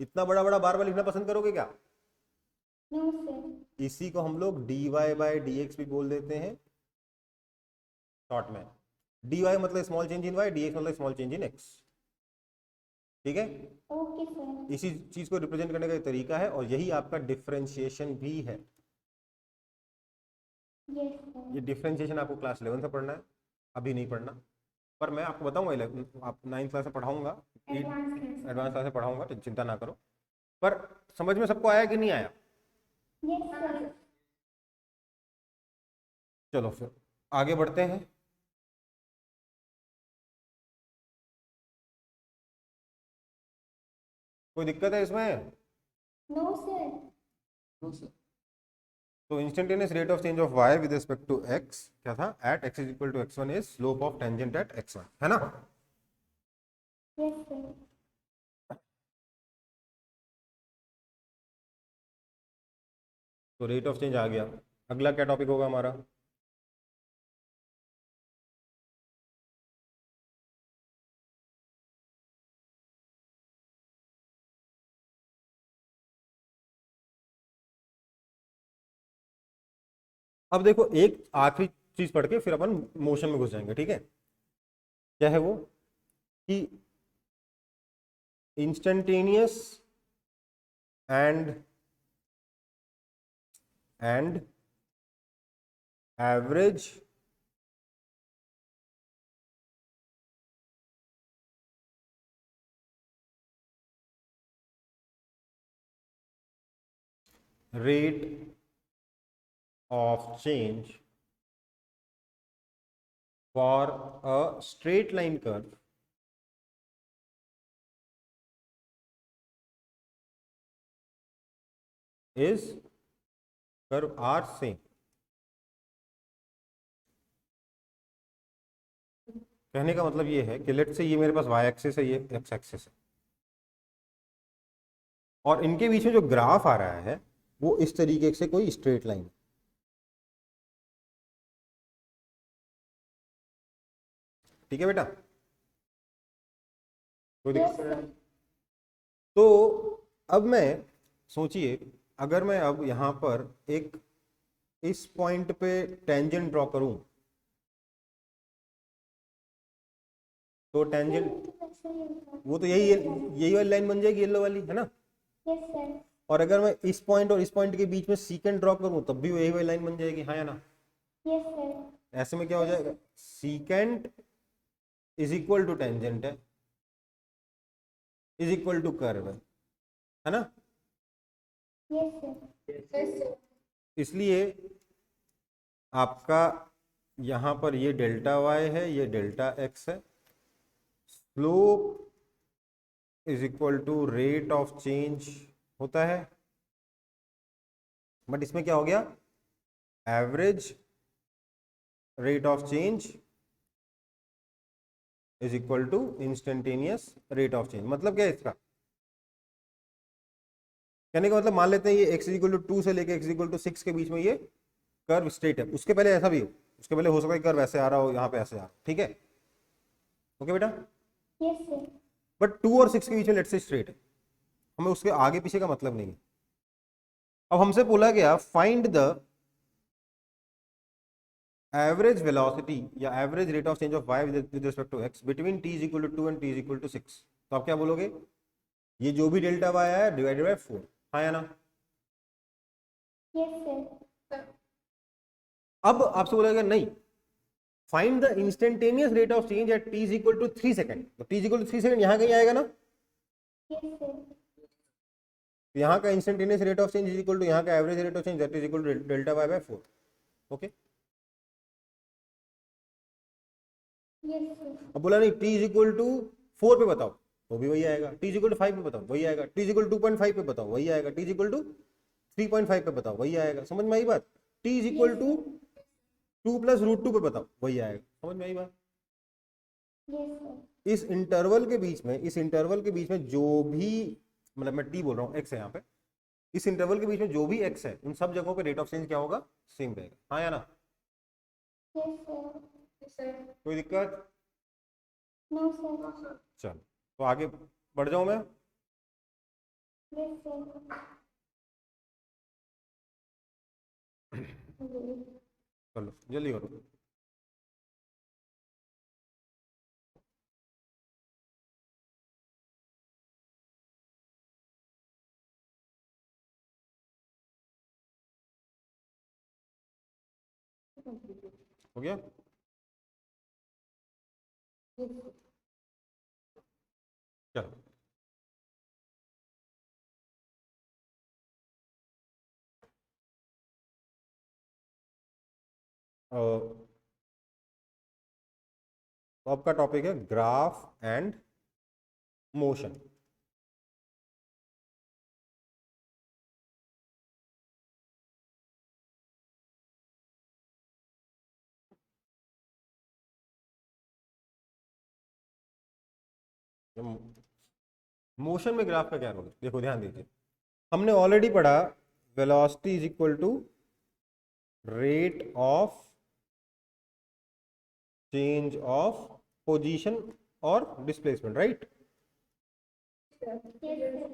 इतना बड़ा बड़ा बार बार लिखना पसंद करोगे क्या? No, sir. इसी को हम लोग dy बाय dx भी बोल देते हैं शॉर्ट में। dy मतलब small change in y, dx मतलब स्मॉल चेंज इन x। ठीक है, Okay, sir. इसी चीज को रिप्रेजेंट करने का एक तरीका है और यही आपका डिफरेंशिएशन भी है। Yes, sir. ये डिफरेंशिएशन आपको क्लास 11 से पढ़ना है, अभी नहीं पढ़ना, पर मैं आपको बताऊंगा, आप 9th क्लास में पढ़ाऊंगा, Advanced class. एडवांस क्लास में पढ़ाऊंगा, तो चिंता ना करो। पर समझ में सबको आया कि नहीं आया? Yes, sir. चलो फिर आगे बढ़ते हैं। कोई दिक्कत है इसमें? No, sir. तो instantaneous rate of change of y with respect to x क्या था? At x is equal to x1 is slope of tangent at x1, है ना? Yes, sir. तो रेट ऑफ चेंज आ गया। अगला क्या टॉपिक होगा हमारा? अब देखो, एक आखिरी चीज पढ़ के फिर अपन मोशन में घुस जाएंगे, ठीक है? क्या है वो? कि instantaneous and average rate of change for a straight line curve is curve R same। कहने का मतलब ये है कि लेट से ये मेरे पास y एक्सिस है, ये x एक्सिस है, और इनके बीच में जो ग्राफ आ रहा है वो इस तरीके से कोई स्ट्रेट लाइन है। ठीक है बेटा? कोई Yes, दिक्कत? sir. तो अब मैं सोचिए, अगर मैं अब यहां पर एक इस पॉइंट पे टेंजेंट ड्रॉ करूं, तो टेंजेंट वो तो यही वाली लाइन बन जाएगी, येलो वाली, है ना? Yes, sir. और अगर मैं इस पॉइंट और इस पॉइंट के बीच में सीकेंट ड्रॉ करूं तब भी वो यही वाली लाइन बन जाएगी, हाँ या ना? Yes, sir. ऐसे में क्या हो जाएगा? Secant is equal to tangent है, इज इक्वल टू कर्व है ना? Yes, sir. Yes, sir. इसलिए आपका यहां पर ये डेल्टा y है, ये डेल्टा x है। Slope is equal to rate of change होता है, बट इसमें क्या हो गया? Average rate of change is equal to instantaneous rate of change. मतलब क्या है इसका कहने का मतलब? मान लेते हैं ये x इज इक्वल टू 2 से लेके x इज इक्वल टू 6 के बीच में ये कर्व स्ट्रेट है। उसके पहले ऐसा भी हो, उसके पहले हो सकता है कर्व ऐसे आ रहा हो, यहाँ पे ऐसे आ रहा हो, ठीक है? ओके बेटा? Yes, sir. बट 2 और 6 के बीच में लेट्स से स्ट्रेट है, हमें उसके आगे पीछे का मतलब नहीं है। अब हमसे बोला गया फाइंड द एवरेज वेलोसिटी या average rate of change of y with respect to x between t is equal to 2 and t is equal to 6। तो आप क्या बोलोगे? ये जो भी डेल्टा y आया डिवाइडेड बाय 4, हाँ या ना? Yes, sir. अब आपसे बोला गया नहीं, find the instantaneous rate of change at t is equal to 3 second. तो t is equal to 3 second यहाँ कहीं आएगा ना? Yes, sir. यहाँ का instantaneous rate of change is equal to यहाँ का average rate of change that is equal to delta y by 4। Okay? Yes, sir. अब बोला नहीं t इज इक्वल टू 4 पे बताओ, तो भी वही आएगा। t इज इक्वल टू 5 पे बताओ, वही आएगा। t इज इक्वल टू 2.5 पे बताओ, वही आएगा। t इज इक्वल टू 3.5 पे बताओ, वही आएगा। समझ में आई बात? t is equal to 2 plus root 2 पे बताओ, वही आएगा। समझ में आई बात? Yes, sir. इस इंटरवल के बीच में, इस इंटरवल के बीच में जो भी, मतलब मैं t बोल रहा हूँ, x है यहाँ पे, इस इंटरवल के बीच में जो भी x है उन सब जगहों पे रेट ऑफ चेंज क्या होगा? सेम रहेगा, हाँ या ना? Yes, sir. Yes, sir. कोई दिक्कत? No, sir. चलो तो आगे बढ़ जाऊं मैं। Yes, sir. चलो जल्दी करो। हो गया? चलो तो आपका टॉपिक है ग्राफ एंड मोशन। मोशन में ग्राफ का क्या रोल है? देखो ध्यान दीजिए, हमने ऑलरेडी पढ़ा velocity is equal to rate of change of position और डिस्प्लेसमेंट, राइट? Yes, sir.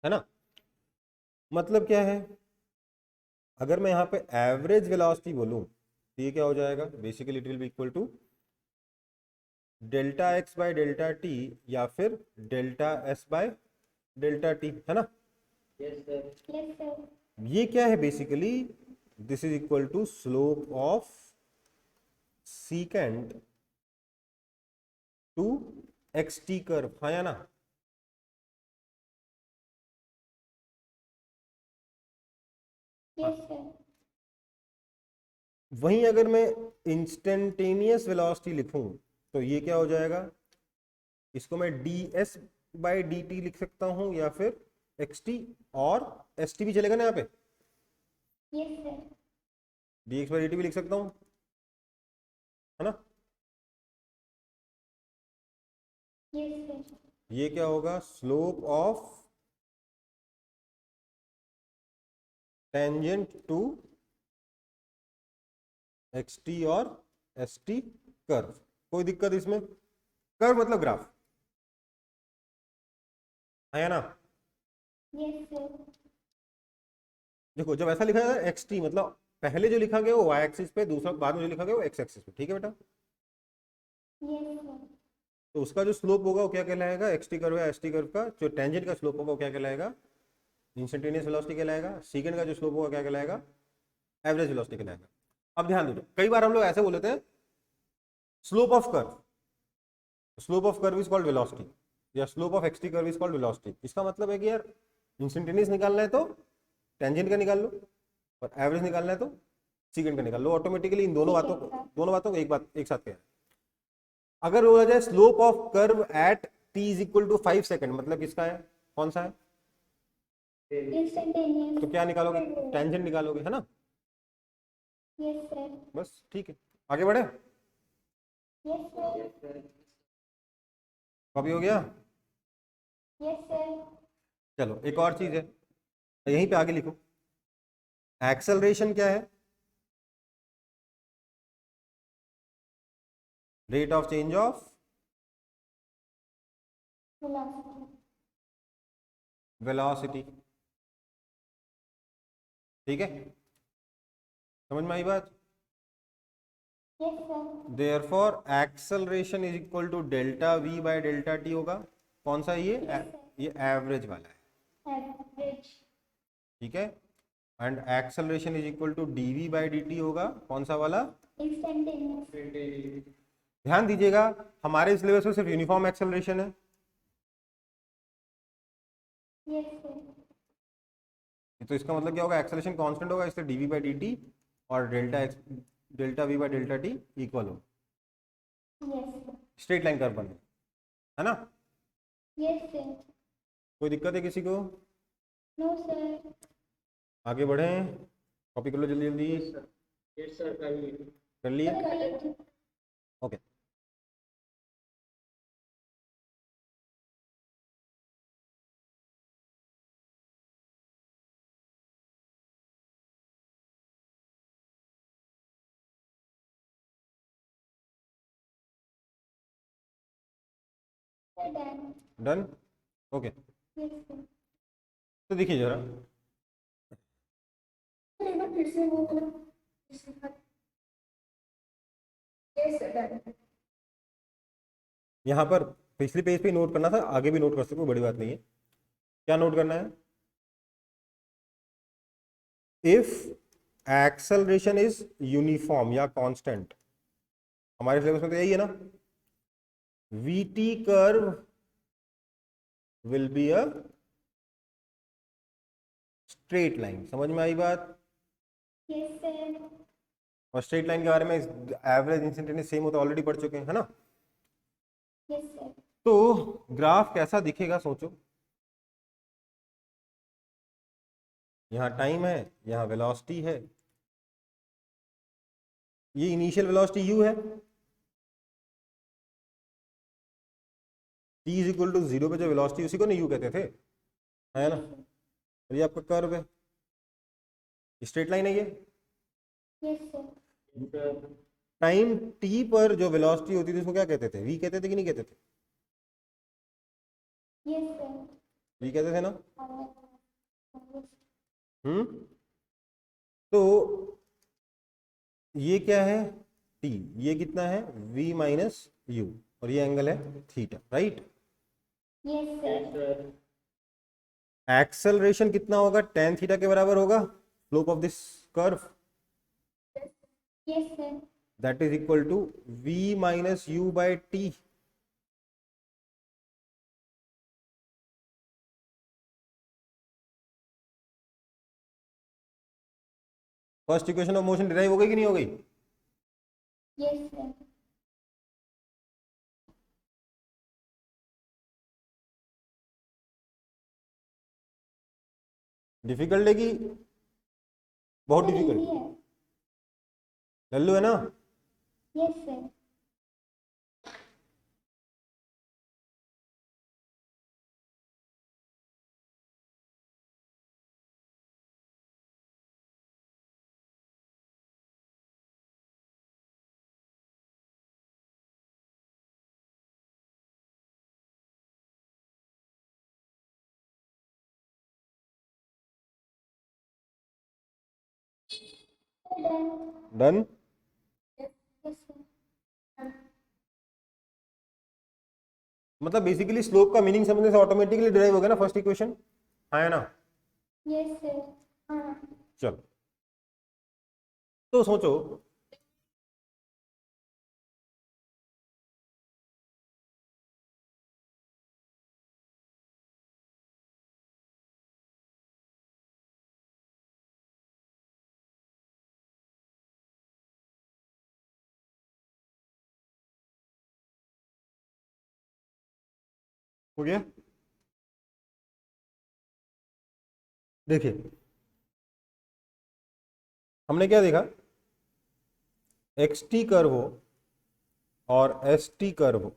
है ना? मतलब क्या है, अगर मैं यहाँ पे एवरेज वेलोसिटी बोलूं तो ये क्या हो जाएगा? Basically it will be equal to delta x by delta t या फिर delta s by delta t, है ना? Yes, sir. ये क्या है basically? This is equal to slope of secant to x t curve, हाँ या ना? Yes, sir. वहीं अगर मैं इंस्टेंटेनियस वेलोसिटी लिखूं तो ये क्या हो जाएगा? इसको मैं D S by d T लिख सकता हूं या फिर एक्स टी, और एस टी भी चलेगा ना यहाँ पे? Yes, sir. D x by d T भी लिख सकता हूं, है ना? Yes, sir. ये क्या होगा? Slope of tangent to x t और एस टी कर्व। कोई दिक्कत इसमें? कर्व मतलब ग्राफ, है ना? Yes, sir. देखो जब ऐसा लिखा जाता है एक्स टी, मतलब पहले जो लिखा गया वो वाई एक्सिस पे, दूसरा बाद में जो लिखा गया वो एक्स एक्सिस पे, ठीक है बेटा? Yes, sir. तो उसका जो स्लोप होगा वो क्या कहलाएगा? एक्स टी कर्व या एस टी कर्व का जो टेंजेंट का स्लोप होगा वो क्या कहलाएगा? इंस्टेंटेनियस वेलोसिटी कहलाएगा। सेकंड का जो स्लोप होगा क्या कहलाएगा? एवरेज वेलोसिटी कहलाएगा। अब ध्यान दो, कई बार हम लोग ऐसे बोलते हैं slope of curve, slope of curve is called velocity, या slope of x t curve is called velocity. इसका मतलब है कि यार इंस्टेंटेनियस निकालना है तो टेंजेंट का निकाल लो, और एवरेज निकालना है तो सेकंड का निकाल लो। ऑटोमेटिकली इन दोनों बातों को एक साथ कह, अगर बोला जाए slope of curve at t is equal to 5 second, मतलब किसका है? कौन सा है? Instantaneous. तो क्या निकालोगे? टेंजेंट निकालोगे, है ना? Yes, sir. बस ठीक है, आगे बढ़े। Yes, sir. कॉपी हो गया? Yes, sir. चलो एक और चीज है, यहीं पे आगे लिखो, एक्सेलरेशन क्या है? Rate of change of Velocity. Velocity, ठीक है? समझ में आई बात? Yes, sir. Therefore acceleration is equal to delta v by delta t होगा। कौन सा? ये एवरेज वाला है, Average. ठीक है? And acceleration is equal to d v by d t होगा। कौन सा वाला? Instantaneous. ध्यान दीजिएगा, हमारे सिलेबस में सिर्फ यूनिफॉर्म एक्सेलरेशन है, Yes, sir. तो इसका मतलब क्या होगा? एक्सेलरेशन कांस्टेंट होगा, इसलिए डीवी बाई डी टी और delta we by delta T equal हो, Yes, sir. Straight line curve बने, है ना? Yes, sir. कोई दिक्कत है किसी को? No, sir. आगे बढ़ें, कॉपी कर लो जल्दी जल्दी। Yes, sir. कर लिए? Correct. Okay. Done. Done? Okay. Yes, sir. तो देखिए जरा, सर एक बार फिर से वो यस सर डन। यहाँ पर पिछले पेज पे नोट करना था, आगे भी नोट कर सकते हो, बड़ी बात नहीं है। क्या नोट करना है? इफ एक्सेलरेशन इज यूनिफॉर्म या कांस्टेंट, हमारे सिलेबस में तो यही है ना, VT curve will be a straight line. समझ में आई बात? Yes, sir. और स्ट्रेट लाइन के बारे में एवरेज इंस्टेंटेनियस सेम होता है, ऑलरेडी पढ़ चुके हैं, है ना। Yes, sir. तो ग्राफ कैसा दिखेगा सोचो, यहाँ टाइम है, यहाँ वेलोसिटी है, ये इनिशियल वेलोसिटी u है, t इज इक्वल टू 0 पे जो वेलोसिटी उसी को ना u कहते थे, है ना। और ये आपका कर्व है, स्ट्रेट लाइन है ये। Yes, sir. टाइम t पर जो वेलोसिटी होती थी उसको क्या कहते थे? v कहते थे कि नहीं कहते थे? Yes, sir. v कहते थे ना। Yes. तो ये क्या है? t, ये कितना है? v माइनस u, और ये एंगल है theta, right. Yes, sir. Acceleration कितना होगा? tan थीटा के बराबर होगा, slope of this curve, Yes, sir. That is equal to v माइनस u by t। First equation of motion derive हो गई कि नहीं हो गई? Yes, sir. डिफिकल्ट है कि बहुत Sir, डिफिकल्ट? easy है. लल्लू है ना। Yes, sir. Done. Done. Yes, sir. मतलब बेसिकली स्लोप का मीनिंग समझने से ऑटोमेटिकली डिराइव हो गया ना फर्स्ट इक्वेशन, है ना। Yes, sir. हाँ. चलो, तो सोचो, हो गया। देखिए हमने क्या देखा, एक्स टी कर्व हो और एस टी कर्व हो,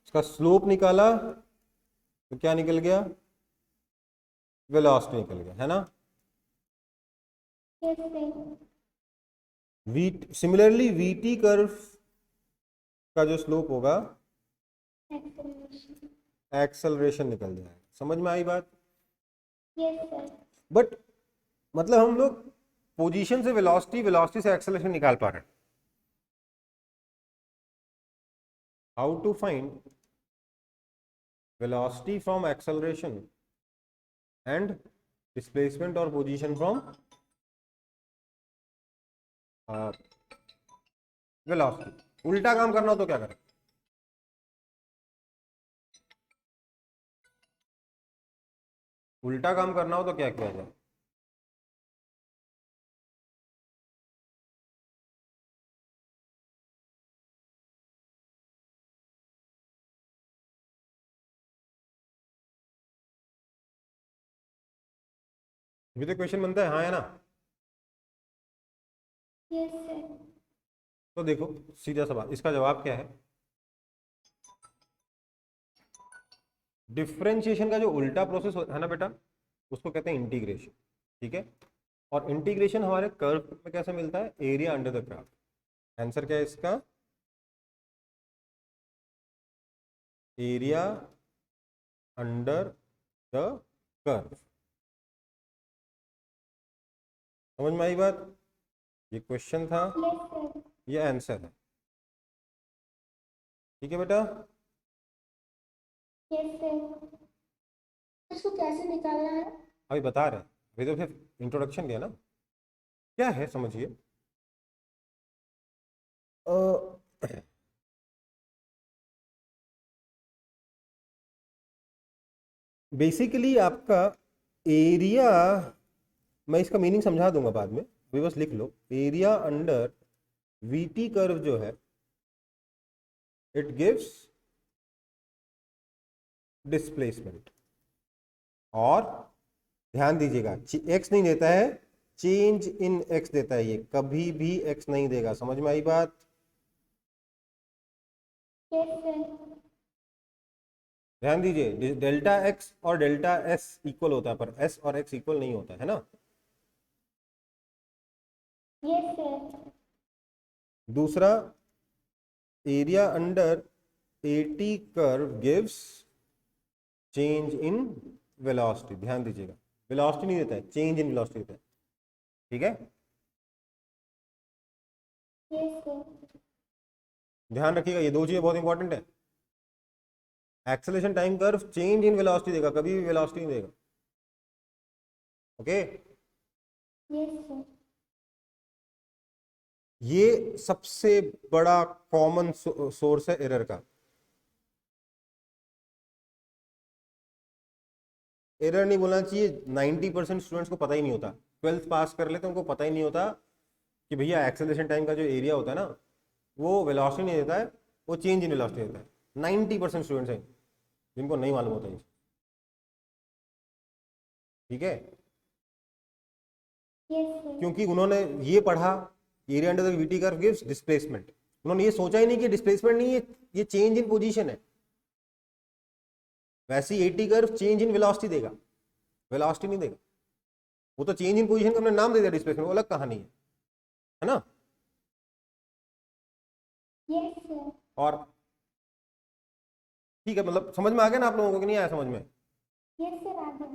इसका स्लोप निकाला तो क्या निकल गया? वेलोसिटी निकल गया, है ना। Yes, sir. V similarly v t curve का जो स्लोप होगा, Acceleration. एक्सेलरेशन निकल जाएगा। समझ में आई बात? Yes, sir. बट मतलब हम लोग पोजीशन से वेलोसिटी, वेलोसिटी से एक्सेलरेशन निकाल पा रहे हैं। How to find velocity from acceleration and displacement और पोजीशन फ्रॉम वेलोसिटी। उल्टा काम करना हो तो क्या करें? उल्टा काम करना हो तो क्या किया जाए? ये तो क्वेश्चन बनता है, हाँ है ना। Yes, sir. तो देखो सीधा सवाल, इसका जवाब क्या है? डिफरेंशिएशन का जो उल्टा प्रोसेस है ना बेटा, उसको कहते हैं इंटीग्रेशन, ठीक है। और इंटीग्रेशन हमारे कर्व में कैसे मिलता है? Area under the curve. Answer क्या है इसका? Area under the curve. समझ में आई बात? ये क्वेश्चन था, Yes, sir. ये आंसर है। ठीक है बेटा? Yes, sir. इसको कैसे निकालना है? अभी बता रहे हैं, अभी तो फिर इंट्रोडक्शन दिया ना। क्या है समझिए। बेसिकली आपका एरिया, मैं इसका मीनिंग समझा दूंगा बाद में, अभी बस लिख लो। एरिया अंडर वीटी कर्व जो है, इट गिव्स डिस्प्लेसमेंट। और ध्यान दीजिएगा, एक्स नहीं देता है, चेंज इन एक्स देता है। ये कभी भी एक्स नहीं देगा। समझ में आई बात? Yes, sir. ध्यान दीजिए, डेल्टा एक्स और डेल्टा एस इक्वल होता है, पर एस और एक्स इक्वल नहीं होता है ना। Yes, sir. दूसरा, area under eighty curve gives change in velocity. ध्यान दीजिएगा, वेलोसिटी नहीं देता है, चेंज इन वेलोसिटी देता है। ठीक है? Yes, sir. ध्यान रखिएगा, ये दो चीजें बहुत इंपॉर्टेंट है। Acceleration time curve change in velocity देगा, कभी भी वेलोसिटी नहीं देगा। ओके? Yes, sir. ये सबसे बड़ा कॉमन सोर्स है एरर का। एरर नहीं बोलना चाहिए, 90% स्टूडेंट्स को पता ही नहीं होता। 12th पास कर लेते हैं, उनको पता ही नहीं होता कि भैया एक्सेलरेशन टाइम का जो एरिया होता है ना, वो वेलोसिटी नहीं देता है, वो चेंज इन वेलोसिटी देता है। 90% स्टूडेंट्स हैं जिनको नहीं मालूम होता ये। ठीक है? Yes, sir. क्योंकि उन्होंने ये पढ़ा, area under the VT curve gives displacement. उन्होंने ये सोचा ही नहीं कि डिस्प्लेसमेंट नहीं है, ये चेंज इन पोजीशन है। वैसे ही A T curve change in velocity देगा, वेलोसिटी नहीं देगा। वो तो चेंज इन पोजीशन का हमने नाम दे दिया डिस्प्लेसमेंट, वो अलग कहानी है ना। Yes, sir. और ठीक है, मतलब समझ में आ गया ना आप लोगों को कि नहीं आया समझ में? Yes, sir. Radha.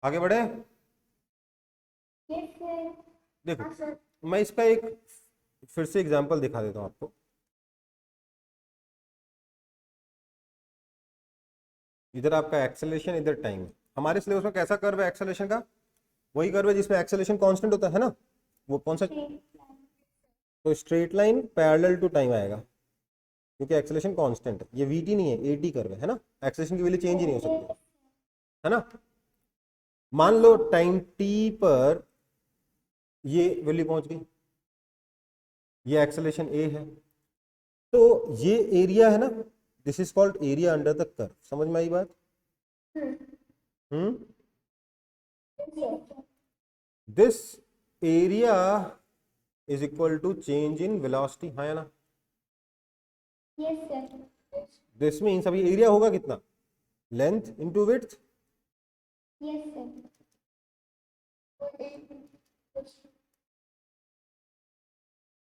आगे बढ़े। Yes, sir. देखो, हाँ सर। मैं इसका एक फिर से एग्जांपल दिखा देता हूं आपको। इधर आपका एक्सेलरेशन, इधर टाइम है। हमारे सिलेबस में कैसा कर्व है एक्सेलरेशन का? वही कर्व है जिसमें एक्सेलरेशन कांस्टेंट होता है ना। वो कौन सा? Straight line. तो straight line parallel to time आएगा, क्योंकि एक्सेलरेशन कांस्टेंट है। ये वीटी नहीं है, एटी कर्व है ना। एक्सेलरेशन की वैल्यू चेंज ही नहीं हो सकती, है ना। मान लो टाइम टी पर ये वैल्यू पहुंच गई, ये एक्सेलरेशन ए है, तो ये एरिया है ना, this is called area under the curve. समझ में आई बात? हम्म। Yes, sir. This area is equal to change in velocity, हाँ या ना। Yes, sir. दिस मीन्स अभी एरिया होगा कितना? Length into width. Yes, sir.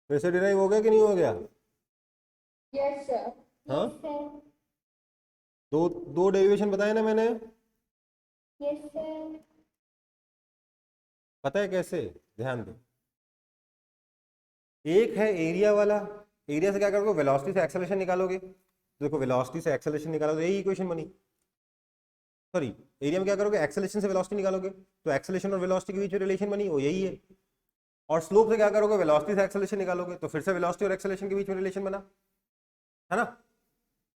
फिर से डिराइव हो गया कि नहीं हो गया? Yes sir. हाँ, Yes, sir. दो दो डेरिवेशन बताए ना मैंने। Yes, sir. पता है कैसे? ध्यान दो। एक है एरिया वाला, एरिया से क्या करोगे? वेलोसिटी से एक्सेलरेशन निकालोगे। तो देखो, वेलोसिटी से एक्सेलरेशन निकालो तो यही इक्वेशन बनी। सॉरी, एरिया में क्या करोगे? एक्सेलरेशन से वेलोसिटी निकालोगे, तो एक्सेलरेशन और वेलोसिटी के बीच में रिलेशन बनी, वो यही है। और स्लोप से क्या करोगे? वेलोसिटी से एक्सेलरेशन निकालोगे, तो फिर से वेलोसिटी और एक्सेलरेशन के बीच में रिलेशन बना, है ना।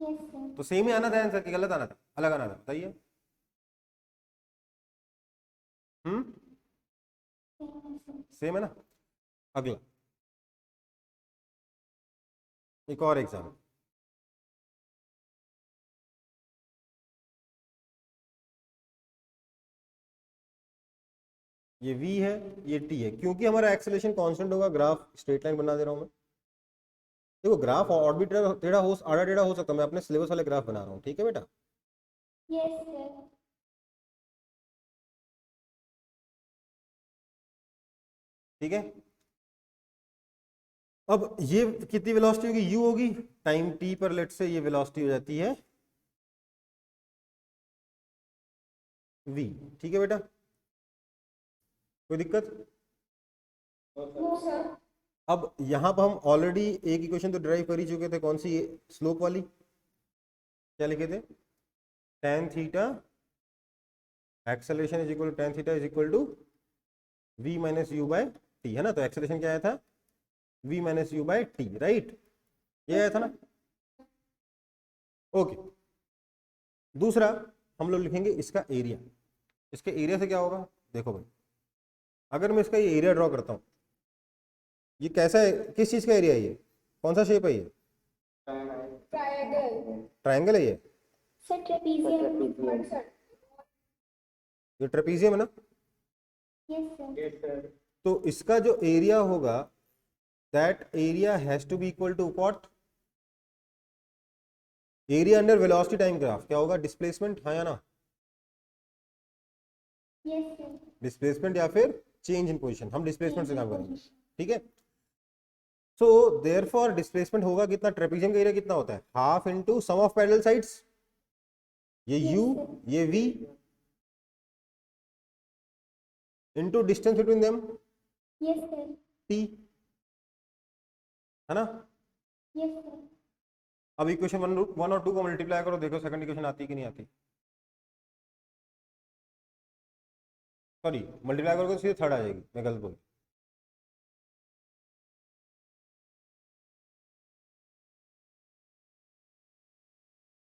Yes, sir. तो सेम ही आना था आंसर, कि गलत आना था, अलग आना था? बताइए। Same, sir. सेम है ना। अगला एक और एग्जाम। ये v है, ये t है। क्योंकि हमारा एक्सेलरेशन कांस्टेंट होगा, ग्राफ स्ट्रेट लाइन बना दे रहा हूं मैं। देखो, ग्राफ और भी टेढ़ा हो, आड़ा टेढ़ा हो सकता है। मैं अपने सिलेबस वाले ग्राफ बना रहा हूँ, ठीक है बेटा। Yes, sir. ठीक है। अब ये कितनी वेलोसिटी होगी, u होगी, टाइम t पर लेट से ये वेलोसिटी हो जाती है v। ठीक है बेटा, कोई दिक्कत? No sir. अब यहां पर हम ऑलरेडी एक इक्वेशन तो डिराइव कर ही चुके थे, कौन सी? स्लोप वाली। क्या लिखे थे? tan theta acceleration is equal to tan theta is equal to v minus u by t, है ना? तो एक्सेलरेशन क्या आया था? v minus u by t, right? ये आया था ना? ओके। दूसरा हम लोग लिखेंगे इसका एरिया। इसके एरिया से क्या होगा? देखो भाई, अगर मैं इसका ये एरिया ड्रॉ करता हूं, ये कैसा है, किस चीज का एरिया है? ये कौन सा शेप है? ये ट्रायंगल। ट्रायंगल है ये? Sir trapezium. सर ये ट्रेपीजियम है ना? Yes sir. तो इसका जो एरिया होगा, that area has to be equal to what? Area under velocity time graph क्या होगा? डिस्प्लेसमेंट, हाँ या ना? Yes sir. डिस्प्लेसमेंट या फिर चेंज इन पोजीशन, हम डिस्प्लेसमेंट से काम करेंगे। ठीक है, सो देयरफॉर डिस्प्लेसमेंट होगा कितना? ट्रेपीजियम का एरिया कितना होता है? Half into sum of parallel sides, ये u, ये v, into distance between them, yes sir. t, है ना? Yes sir. अब इक्वेशन 1 और 2 को मल्टीप्लाई करो, देखो सेकंड इक्वेशन आती है कि नहीं आती। सॉरी, मल्टीप्लाई करोगे तो सीधे थर्ड आ जाएगी, मैं गलत बोल।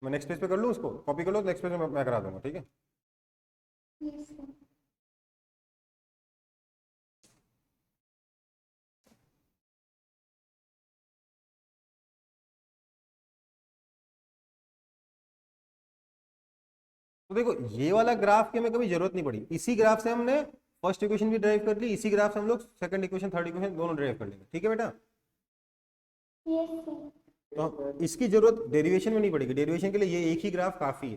मैं नेक्स्ट पेज पे कर लूँ, उसको कॉपी कर लो, नेक्स्ट पेज में मैं करा दूंगा, ठीक है? Yes sir. तो देखो, ये वाला ग्राफ की हमें कभी जरूरत नहीं पड़ी, इसी ग्राफ से हमने फर्स्ट इक्वेशन भी ड्राइव कर ली, इसी ग्राफ से हम लोग सेकंड इक्वेशन थर्ड इक्वेशन दोनों ड्राइव कर लेंगे। ठीक है बेटा? Yes sir. तो इसकी जरूरत डेरिवेशन में नहीं पड़ेगी, डेरिवेशन के लिए ये एक ही ग्राफ काफी है।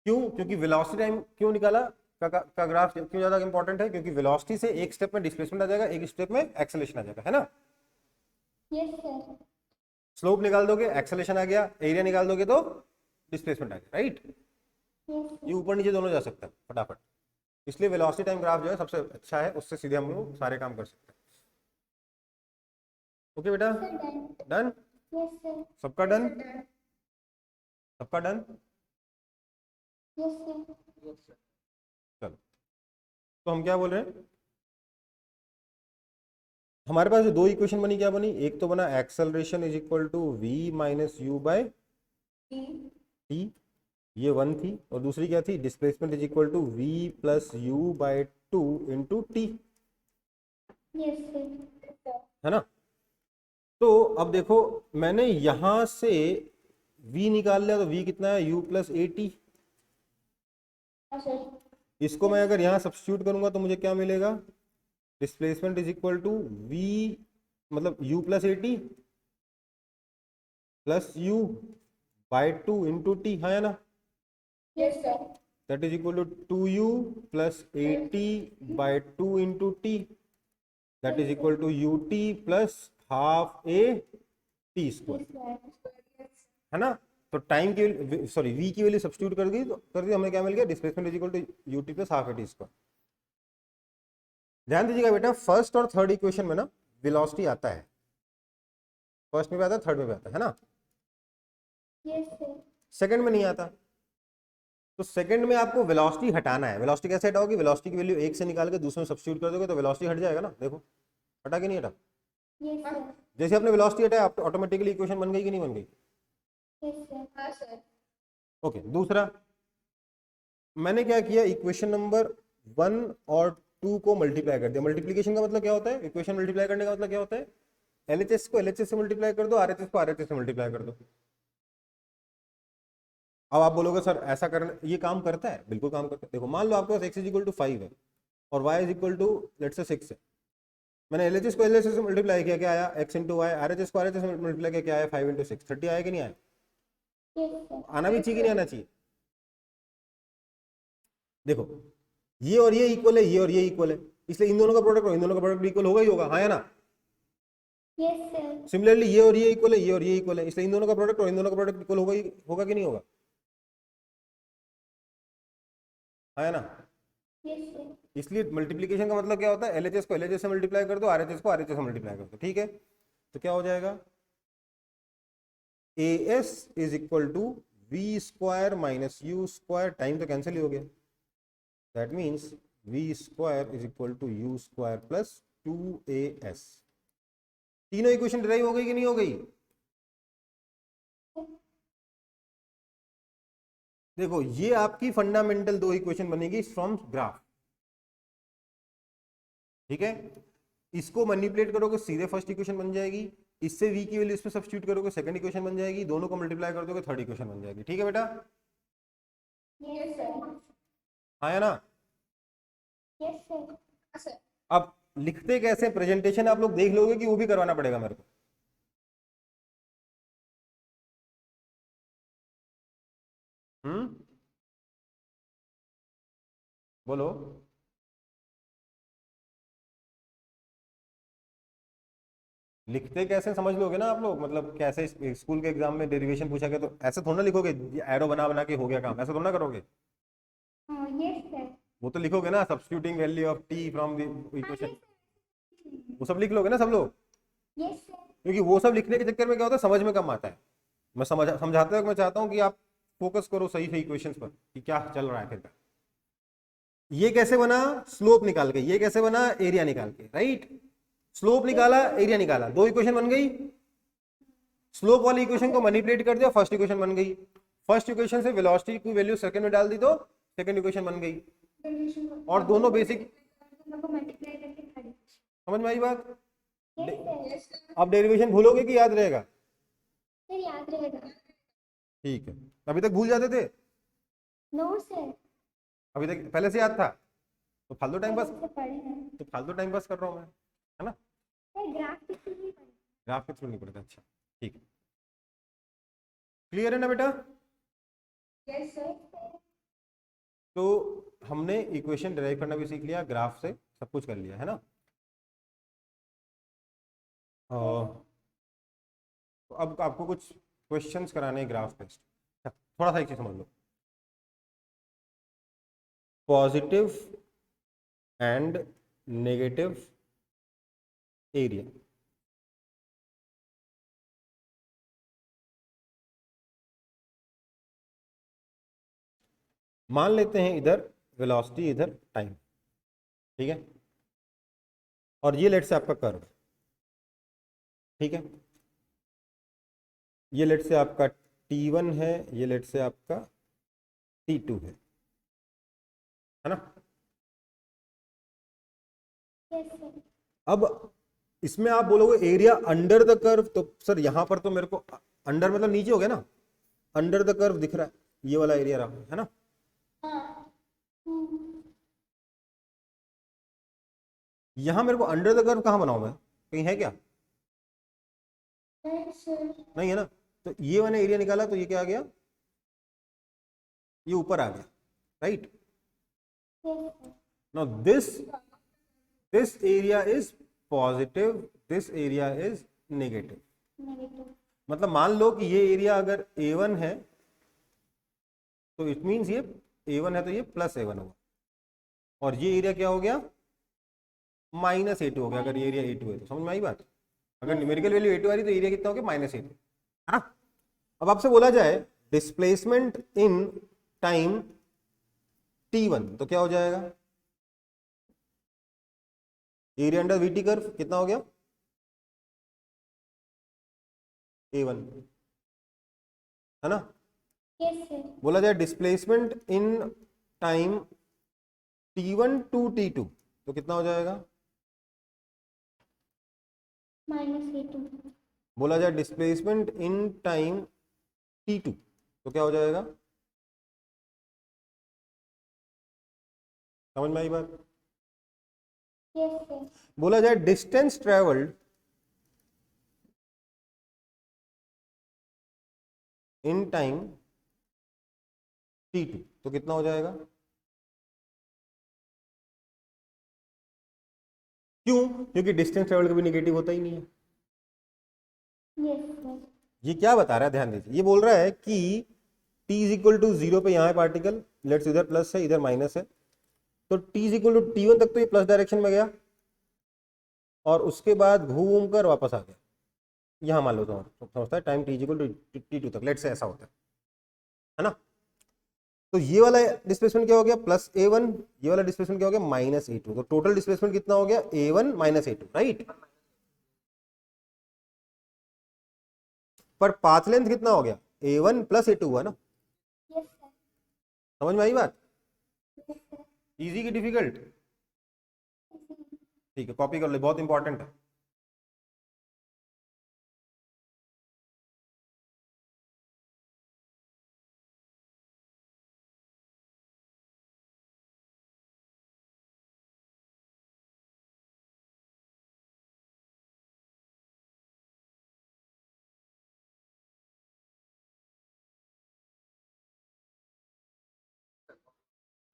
क्यों? क्योंकि वेलोसिटी टाइम क्यों निकाला का ग्राफ क्यों ज्यादा इंपॉर्टेंट है? क्योंकि वेलोसिटी से एक स्टेप में डिस्प्लेसमेंट आ जाएगा, एक स्टेप में एक्सेलरेशन आ जाएगा, है ना? Yes sir. स्लोप निकाल दोगे, एक्सेलरेशन आ गया, एरिया निकाल दोगे तो डिस्प्लेसमेंट आ गया, राइट? यस ये ऊपर नीचे दोनों जा सकता है फटाफट, इसलिए वेलोसिटी टाइम ग्राफ जो है सबसे अच्छा है, उससे सीधे हम लोग सारे काम कर सकते हैं। ओके बेटा, sir done. Done? Yes sir. सबका डन? सबका डन? Yes sir. चलो, तो हम क्या बोल रहे हैं? हमारे पास जो दो इक्वेशन बनी, क्या बनी? एक तो बना acceleration is equal to v minus u by t, ये 1 थी, और दूसरी क्या थी? Displacement is equal to v plus u by 2 into t, yes sir. है ना? तो अब देखो, मैंने यहां से v निकाल लिया, तो v कितना है? u plus a T. इसको मैं अगर यहां सब्स्टिट्यूट करूंगा तो मुझे क्या मिलेगा? Displacement is equal to v, मतलब u plus a t plus u by 2 into t, है ना? Yes sir. That is equal to 2u plus a t by 2 into t, that is equal to u t plus half a t square, है ना? तो time की, sorry, v की value substitute कर दी, हमें क्या मिल गया? Displacement is equal to u t plus half a t square. ध्यान दीजिएगा बेटा, फर्स्ट और थर्ड इक्वेशन में ना वेलोसिटी आता है, फर्स्ट में भी आता है, थर्ड में भी आता है ना? Yes sir. सेकंड में नहीं आता। तो सेकंड में आपको वेलोसिटी हटाना है। वेलोसिटी कैसे हटाओगे? वेलोसिटी की वैल्यू एक से निकाल के दूसरे में सब्स्टिट्यूट कर दोगे तो वेलोसिटी हट जाएगा ना। देखो, हटा कि नहीं हटा? Yes sir. जैसे आपने वेलोसिटी हटाया, आप ऑटोमेटिकली इक्वेशन बन गई कि नहीं बन गई? Yes sir. हाँ सर। ओके, दूसरा मैंने क्या किया? इक्वेशन नंबर 1 और 2 को मल्टीप्लाई कर दिया। मल्टीप्लीकेशन का मतलब क्या होता है? इक्वेशन मल्टीप्लाई करने का मतलब क्या होता है? एलएचएस को एलएचएस से मल्टीप्लाई कर दो, आरएचएस को आरएचएस से मल्टीप्लाई कर दो। अब आप बोलोगे सर ऐसा करना ये काम करता है? बिल्कुल काम करता है। देखो, मान लो आपके पास x इज इक्वल टू 5 है और y is equal to let's say 6 है। मैंने एलएचएस को एलएचएस से मल्टीप्लाई किया, क्या आया? x into y. आरएचएस को आरएचएस से मल्टीप्लाई किया, क्या आया? 5 इंटू 6। 30 आया कि नहीं आया? Yes sir. आना भी चाहिए कि नहीं आना चाहिए? देखो, ये और ये इक्वल है, ये और ये इक्वल है, इसलिए इन दोनों का प्रोडक्ट इन दोनों का प्रोडक्ट इक्वल होगा ही होगा, हाँ या ना? Yes, sir. सिमिलरली ये और ये इक्वल है, ये और ये इक्वल है, इसलिए इन दोनों का प्रोडक्ट और इन दोनों का प्रोडक्ट इक्वल होगा कि नहीं होगा? है ना? Yes, sir. इसलिए मल्टीप्लीकेशन का मतलब क्या होता है? एलएचएस को एलएचएस से मल्टीप्लाई कर दो, आरएचएस को आरएचएस से मल्टीप्लाई कर दो, ठीक है? तो क्या हो जाएगा? AS is equal to v square minus u square, time तो कैंसिल ही हो गया, that means v square is equal to u square plus 2AS। तीनों इक्वेशन डिराइव हो गई कि नहीं हो गई? देखो ये आपकी फंडामेंटल दो इक्वेशन बनेगी फ्रॉम ग्राफ, ठीक है? इसको मैनिपुलेट करोगे सीधे फर्स्ट इक्वेशन बन जाएगी, इससे v की वैल्यू इसमें सब्स्टिट्यूट करोगे सेकंड इक्वेशन बन जाएगी, दोनों को मल्टीप्लाई कर दोगे थर्ड इक्वेशन बन जाएगी, ठीक है बेटा? Yes, sir. हाँ है ना? Yes, sir. Yes, sir. अब लिखते कैसे, प्रेजेंटेशन आप लोग देख लोगे कि वो भी करवाना पड़ेगा मेरे को? बोलो। लिखते कैसे समझ लोगे ना आप लोग, मतलब कैसे स्कूल के एग्जाम में डेरिवेशन पूछा गया तो ऐसे थोड़ा ना लिखोगे, एरो बना बना के हो गया काम, ऐसे थोड़ा ना करोगे। Yes, sir. वो तो लिखोगे ना, substituting value of T from the equation, वो सब लिख लोगे ना सब लोग, Yes, sir. क्योंकि वो सब लिखने के चक्कर में क्या होता है, समझ में कम आता है। मैं समझाते वक्त मैं चाहता हूँ कि आप फोकस करो सही सही इक्वेशंस पर कि क्या चल रहा है आखिरकार। ये कैसे बना, स्लोप निकाल के, ये कैसे बना, एरिया निकाल के, राइट? स्लोप निकाला, एरिया निकाला, दो इक्वेशन बन गई। स्लोप वाली इक्वेशन को मैनिपुलेट कर दिया, फर्स्ट इक्वेशन बन गई। फर्स्ट इक्वेशन से वेलोसिटी की वैल्यू सेकंड में डाल दी तो सेकंड इक्वेशन बन गई। और दोनों बेसिक, मल्टीप्लाई करके खड़ी। समझ में आई बात? Yes, sir. Yes, sir. अब डेरिवेशन भूलोगे कि याद रहेगा? Sir, याद रहेगा। ठीक है, अभी तक भूल जाते थे? No, sir. अभी तक पहले से याद था तो फालतू टाइम पास, पहले से पढ़े हैं। तो फालतू टाइम पास कर रहा हूँ मैं, है ना? Sir, ग्राफ के थ्रू ही पढ़े। ग्राफ के थ्रू नहीं पड़ता, अच्छा ठीक है, क्लियर है ना बेटा? Yes, sir. तो हमने इक्वेशन डिराइव करना भी सीख लिया, ग्राफ से सब कुछ कर लिया है ना? तो अब आपको कुछ क्वेश्चंस कराने ग्राफ टेस्ट, थोड़ा सा एक चीज समझ लो, पॉजिटिव एंड नेगेटिव एरिया। मान लेते हैं इधर वेलोसिटी, इधर टाइम, ठीक है? और ये लेट से आपका कर्व, ठीक है? ये लेट से आपका T1 है, ये लेट से आपका T2 है ना? Yes, sir. अब इसमें आप बोलोगे एरिया अंडर द कर्व, तो सर यहां पर तो मेरे को अंडर मतलब नीचे हो गया ना, अंडर द कर्व दिख रहा है, ये वाला एरिया रहा है ना? यहां मेरे को अंडर द कर्व कहां बनाऊं मैं, कहीं है क्या? Yes, sir. नहीं है ना? तो ये मैंने एरिया निकाला तो ये क्या आ गया, ये ऊपर आ गया, right? Yes, sir. Now this area is positive, this area is negative. Negative. मतलब मान लो कि ये एरिया अगर A1 है तो इट मीन्स ये A1 है तो ये प्लस A1 होगा, और ये एरिया क्या हो गया, माइनस A2 हो गया। अगर ये एरिया A2 है तो समझ में आई बात? अगर न्यूमेरिकल वैल्यू A2 आ रही तो एरिया कितना हो गया, माइनस A2, है ना? अब आपसे बोला जाए डिस्प्लेसमेंट इन टाइम T1 तो क्या हो जाएगा, एरिया अंडर VT कर्व कितना हो गया, A1, है ना? Yes, sir. बोला जाए displacement in time T1 to T2 तो कितना हो जाएगा? Minus A2. बोला जाए डिस्प्लेसमेंट इन टाइम T2 तो क्या हो जाएगा? समझ में आई बात? Yes, sir. बोला जाए distance travelled in time T2 तो कितना हो जाएगा? क्यों? क्योंकि डिस्टेंस ट्रेवल कभी नेगेटिव होता ही नहीं है, Yes, sir. ये क्या बता रहा है, ध्यान दीजिए, ये बोल रहा है कि t इज इक्वल टू 0 पे यहाँ है पार्टिकल, लेट्स इधर प्लस है इधर माइनस है, तो t is equal to t1 तक तो ये प्लस डायरेक्शन में गया और उसके बाद घूम कर वापस आ गया यहाँ, मान लो तो समझता है time t is equal to t2 तक, लेट्स से ऐसा होता है ना। तो ये वाला डिस्प्लेसमेंट क्या हो गया प्लस a1, ये वाला डिस्प्लेसमेंट क्या हो गया माइनस a2, तो टोटल डिस्प्लेसमेंट कितना हो गया a1 माइनस a2, राइट। पर पाथ लेंथ कितना हो गया a1 प्लस a2 हुआ ना, Yes, sir. समझ में आई बात, Yes, sir. इजी की डिफिकल्ट, ठीक है कॉपी कर ले, बहुत इंपॉर्टेंट है।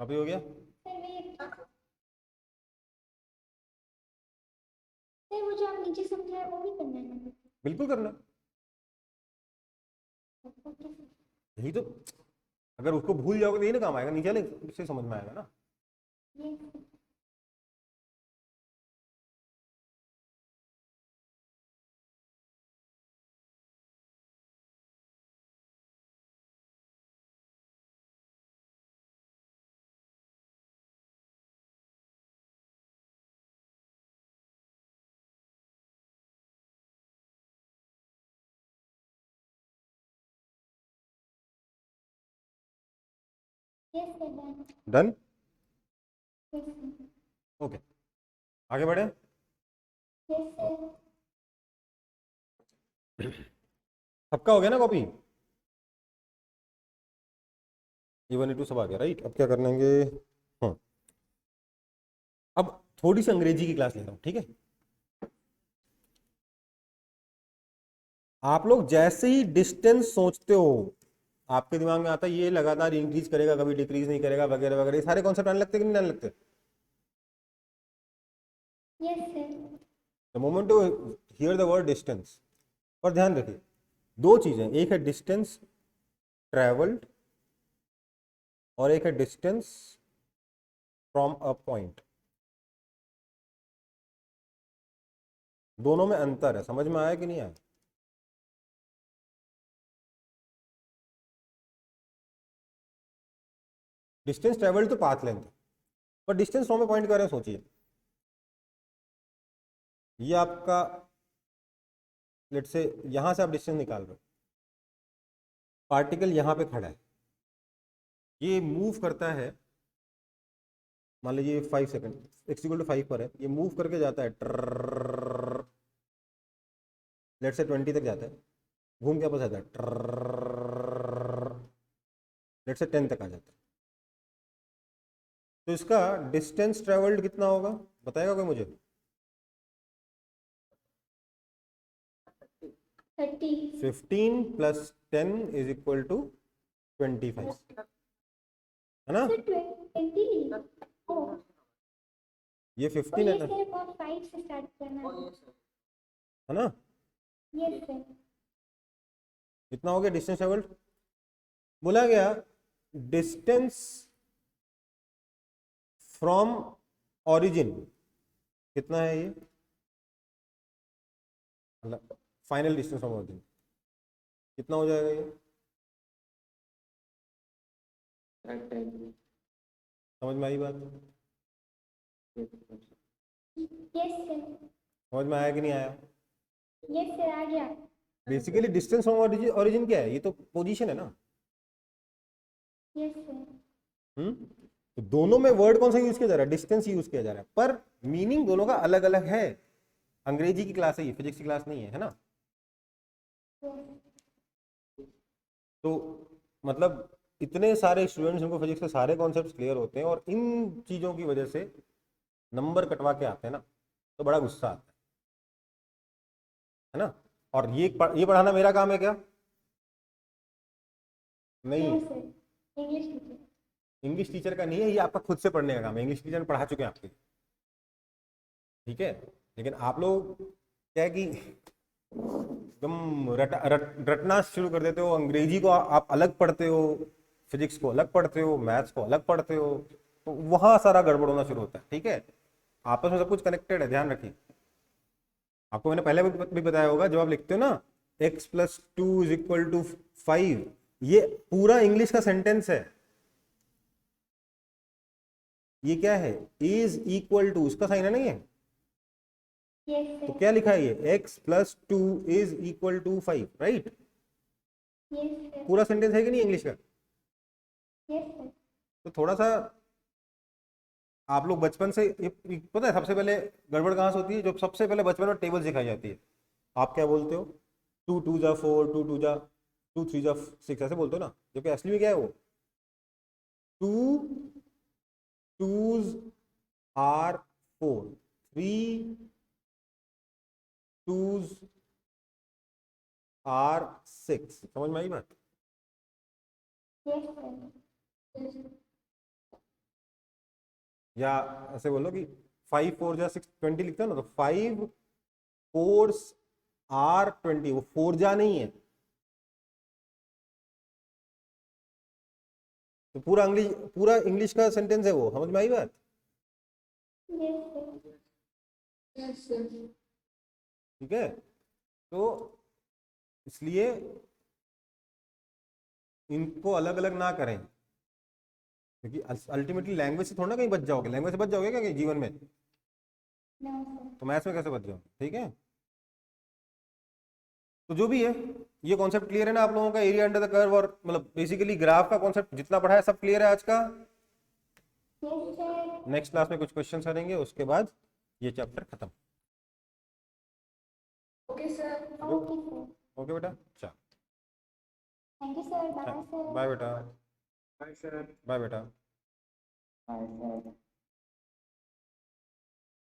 कॉपी हो गया, सर वेट, सर वो जो आप नीचे समझाए वो भी करना है। बिल्कुल करना, ओके सर। यही तो, अगर उसको भूल जाओगे तो यही ना काम आएगा, नीचे वाले से समझ में आएगा ना। Yes, sir. Yes, sir. Done. Done, Yes, sir. Okay आगे बढ़े। Yes, sir. सबका हो गया ना कॉपी, E1 E2 सब आ गया, राइट। अब क्या करेंगे, हाँ अब थोड़ी सी अंग्रेजी की क्लास ले रहा हूँ, ठीक है। आप लोग जैसे ही डिस्टेंस सोचते हो आपके दिमाग में आता है ये लगातार इंक्रीज करेगा कभी डिक्रीज नहीं करेगा वगैरह वगैरह, ये सारे कॉन्सेप्ट आने लगते कि नहीं आने लगते। Yes, sir. The moment to hear the word distance, और ध्यान रखिए दो चीजें, एक है डिस्टेंस ट्रेवल्ड और एक है डिस्टेंस फ्रॉम अ पॉइंट, दोनों में अंतर है, समझ में आया कि नहीं आया। डिस्टेंस ट्रेवल्ड तो पाथ लेंथ है, पर डिस्टेंस फ्रॉम ए पॉइंट कर रहे हैं, सोचिए ये आपका, लेट से यहां से आप डिस्टेंस निकाल रहे हो, पार्टिकल यहां पे खड़ा है, ये मूव करता है, मान लीजिए 5 सेकंड x इक्वल टू 5 पर है, ये मूव करके जाता है लेट से 20 तक जाता है, घूम के वापस आता है लेट से 10 तक आ जाता है, तो इसका डिस्टेंस ट्रेवल्ड कितना होगा बताएगा कोई मुझे। 30. 15 प्लस 10 इज इक्वल टू 25, है ना। Sir, 20 नहीं. Oh. ये 15 है Yes, ना, sir. और 5 से start करना है. है ना। Yes, sir. कितना हो गया डिस्टेंस ट्रेवल्ड, बोला गया डिस्टेंस फ्रॉम ओरिजिन कितना है ये, मतलब फाइनल डिस्टेंस फ्रॉम ओरिजिन कितना हो जाएगा ये, समझ में आई बात, Yes, sir. समझ में आया कि नहीं आया। Yes, sir. आ गया. बेसिकली डिस्टेंस फ्रॉम ओरिजिन क्या है, ये तो पोजीशन है ना। Yes, sir. तो दोनों में वर्ड कौन सा यूज किया जा रहा है, डिस्टेंस यूज किया जा रहा है, पर मीनिंग दोनों का अलग अलग है। अंग्रेजी की क्लास है ये, फिजिक्स की क्लास नहीं है ना। तो मतलब इतने सारे स्टूडेंट्स उनको फिजिक्स के सारे कॉन्सेप्ट्स क्लियर होते हैं और इन चीजों की वजह से नंबर कटवा के आते हैं ना, तो बड़ा गुस्सा आता है ना। और ये पढ़ाना मेरा काम है क्या, नहीं No, sir. English teacher. English teacher का नहीं है, ये आपका खुद से पढ़ने का काम है, इंग्लिश टीचर ने पढ़ा चुके हैं आपके, ठीक है। लेकिन आप लोग क्या है कि एकदम रटना शुरू कर देते हो, अंग्रेजी को आप अलग पढ़ते हो, फिजिक्स को अलग पढ़ते हो, मैथ्स को अलग पढ़ते हो, तो वहां सारा गड़बड़ होना शुरू होता है। ठीक है, आपस में सब कुछ कनेक्टेड है, ध्यान रखिए। आपको मैंने पहले भी बताया होगा, जब आप लिखते हो ना x + 2 = 5, ये पूरा इंग्लिश का सेंटेंस है। ये क्या है, इज इक्वल टू, उसका साइन है ना ये, Yes, तो sir. क्या लिखा है ये, x + 2 = 5, राइट। Yes, sir. पूरा सेंटेंस है कि नहीं इंग्लिश का। Yes, sir. तो थोड़ा सा आप लोग बचपन से पता है सबसे पहले गड़बड़ कहाँ से होती है, जो सबसे पहले बचपन में टेबल सिखाई जाती है। आप क्या बोलते हो, 2 × 2 = 4, 2 × 2 = 2, 3 × 6, ऐसे बोलते हो ना, जबकि असली में क्या है वो, 2 2s are 4, 3 2s are 6। समझ में आई बात। Yes, sir. या ऐसे बोलो कि 5 4 जा 6 20 लिखते हो ना, तो 5 4s are 20, वो 4 जा नहीं है। तो पूरा इंग्लिश का सेंटेंस है वो, समझ में आई बात। Yes, sir. Yes, sir. ठीक है, तो इसलिए इनको अलग अलग ना करें, क्योंकि अल्टीमेटली लैंग्वेज से थोड़ा ना कहीं बच जाओगे। लैंग्वेज से बच जाओगे क्या कहीं जीवन में, No, sir. तो मैथ्स में कैसे बच जाओगे। ठीक है, तो जो भी है, ये कॉन्सेप्ट क्लियर है ना आप लोगों का, एरिया अंडर द कर्व और मतलब बेसिकली ग्राफ का कॉन्सेप्ट जितना पढ़ा है सब क्लियर है आज का। Yes, sir. नेक्स्ट क्लास में कुछ क्वेश्चन करेंगे, उसके बाद ये चैप्टर खत्म। Okay, sir. Okay, sir. Okay बेटा, चल Thank you, sir. Bye, sir. Bye बेटा, Bye, sir. बाय बेटा। Bye, sir.